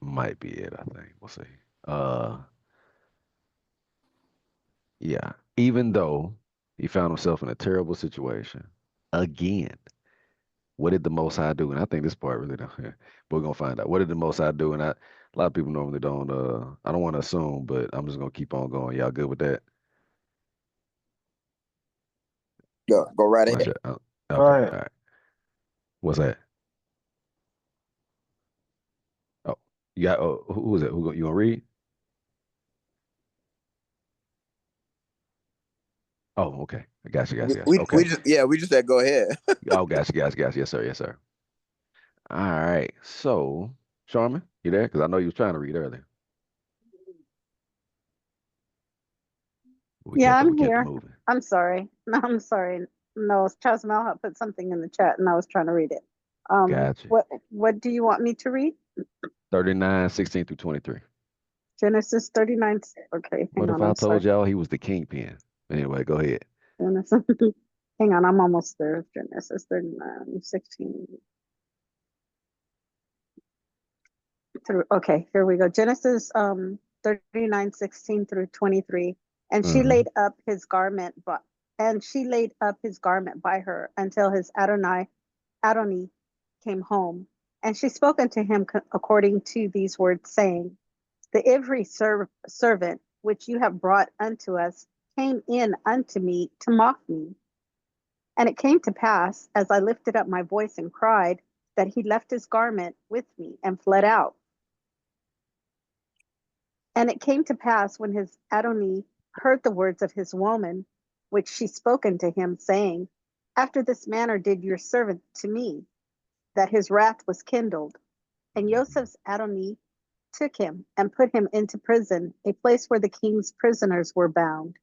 it, I think. We'll see. Uh yeah. Even though he found himself in a terrible situation again, what did the Most High do? And I think this part really don't, but we're gonna find out. What did the Most High do? And a lot of people normally don't I don't want to assume, but I'm just gonna keep on going. Y'all good with that? Go right ahead. Okay, All all right. right. What's that? Oh, you got who is it? You gonna read? Oh, okay. I got you, Okay. We just said go ahead. Oh, got you. Yes, sir. Yes, sir. All right. So, Sharman, you there? Because I know you was trying to read earlier. Yeah, We I'm kept it here. moving. I'm sorry. No, I'm sorry. No, Charles Malha put something in the chat and I was trying to read it. Got you. What do you want me to read? 39:16 through 23. Genesis 39. Okay, What hang if on. I I'm sorry. told y'all he was the kingpin? Anyway, go ahead. Genesis. Hang on, I'm almost there. Genesis 39, 16 through. Okay, here we go. Genesis 39, 16 through 23. And she laid up his garment, by her until his Adonai came home. And she spoke unto him according to these words, saying, The Ibriym servant which you have brought unto us came in unto me to mock me. And it came to pass, as I lifted up my voice and cried, that he left his garment with me and fled out. And it came to pass, when his Adonai heard the words of his woman, which she spoke unto him, saying, After this manner did your servant to me, that his wrath was kindled. And Joseph's Adonai took him and put him into prison, a place where the king's prisoners were bound.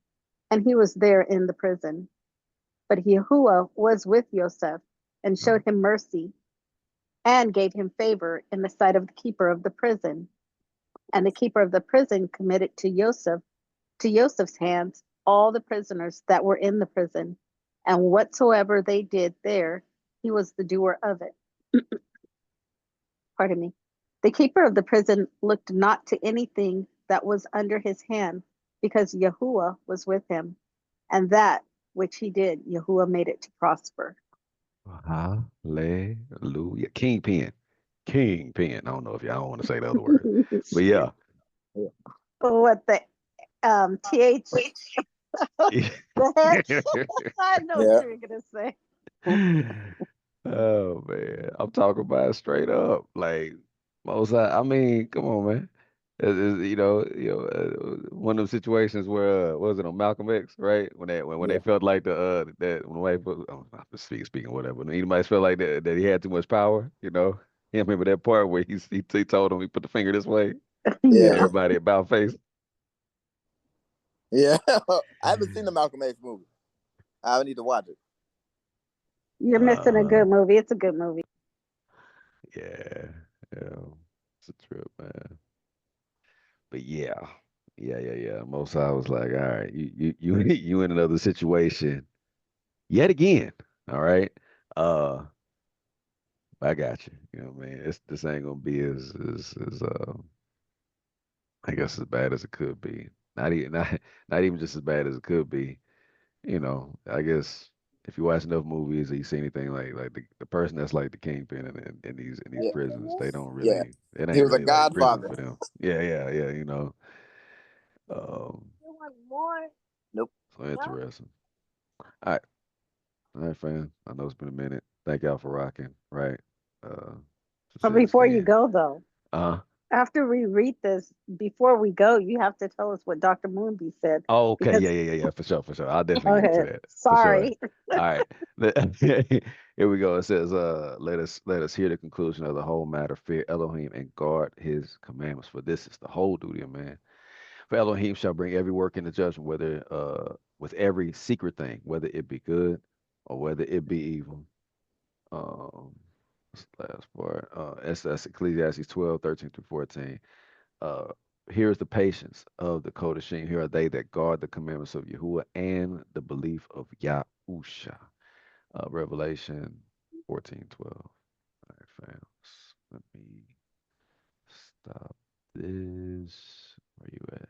And he was there in the prison. But Yahuwah was with Joseph and showed him mercy and gave him favor in the sight of the keeper of the prison. And the keeper of the prison committed to Joseph's hands, all the prisoners that were in the prison. And whatsoever they did there, he was the doer of it. Pardon me. The keeper of the prison looked not to anything that was under his hand, because Yahuwah was with him. And that which he did, Yahuwah made it to prosper. Hallelujah. Kingpin. I don't know if y'all don't want to say the other word, but yeah. What the th the head? I know what you were gonna say. Oh man, I'm talking about it straight up. Like Most High, I mean, come on, man. One of those situations where what was it on Malcolm X, right? When Yeah. they felt like that when white folks, I'm speaking whatever. When anybody felt like that he had too much power, you remember that part where he told him he put the finger this way and Yeah. Yeah. everybody about face. Yeah. I haven't seen the Malcolm X movie. I need to watch it. You're missing a Uh, good movie. It's a good movie. yeah, yeah, it's a trip, man. But yeah. Most I was like, all right, you in another situation yet again. All right. Uh, I got you. You know what I mean? This ain't gonna be as I guess as bad as it could be. Not even just as bad as it could be. I guess if you watch enough movies or you see anything like the person that's like the kingpin in these Yeah. prisons, they don't Yeah. really it He ain't was a really like prison godfather. for them. Yeah. Um, Nope. so interesting. All right, all right, fam. I know it's been a minute. Thank y'all for rocking. Right. Uh, But since before you then. go, though, Uh-huh. after we read this, before we go, you have to tell us what Dr. Moonby said. Oh, okay. Because, Yeah. For sure. I'll definitely get into okay, that. For sure. sorry. All right. Here we go. It says, let us hear the conclusion of the whole matter. Fear Elohim and guard his commandments, for this is the whole duty of man. For Elohim shall bring every work into judgment, whether with every secret thing, whether it be good or whether it be evil. Um, what's the last part? That's Ecclesiastes 12:13 through 14. Uh, here is the patience of the Kodashim. Here are they that guard the commandments of Yahuwah and the belief of Yahusha. Revelation 14:12. All right, fam. Let me stop this. Where you at?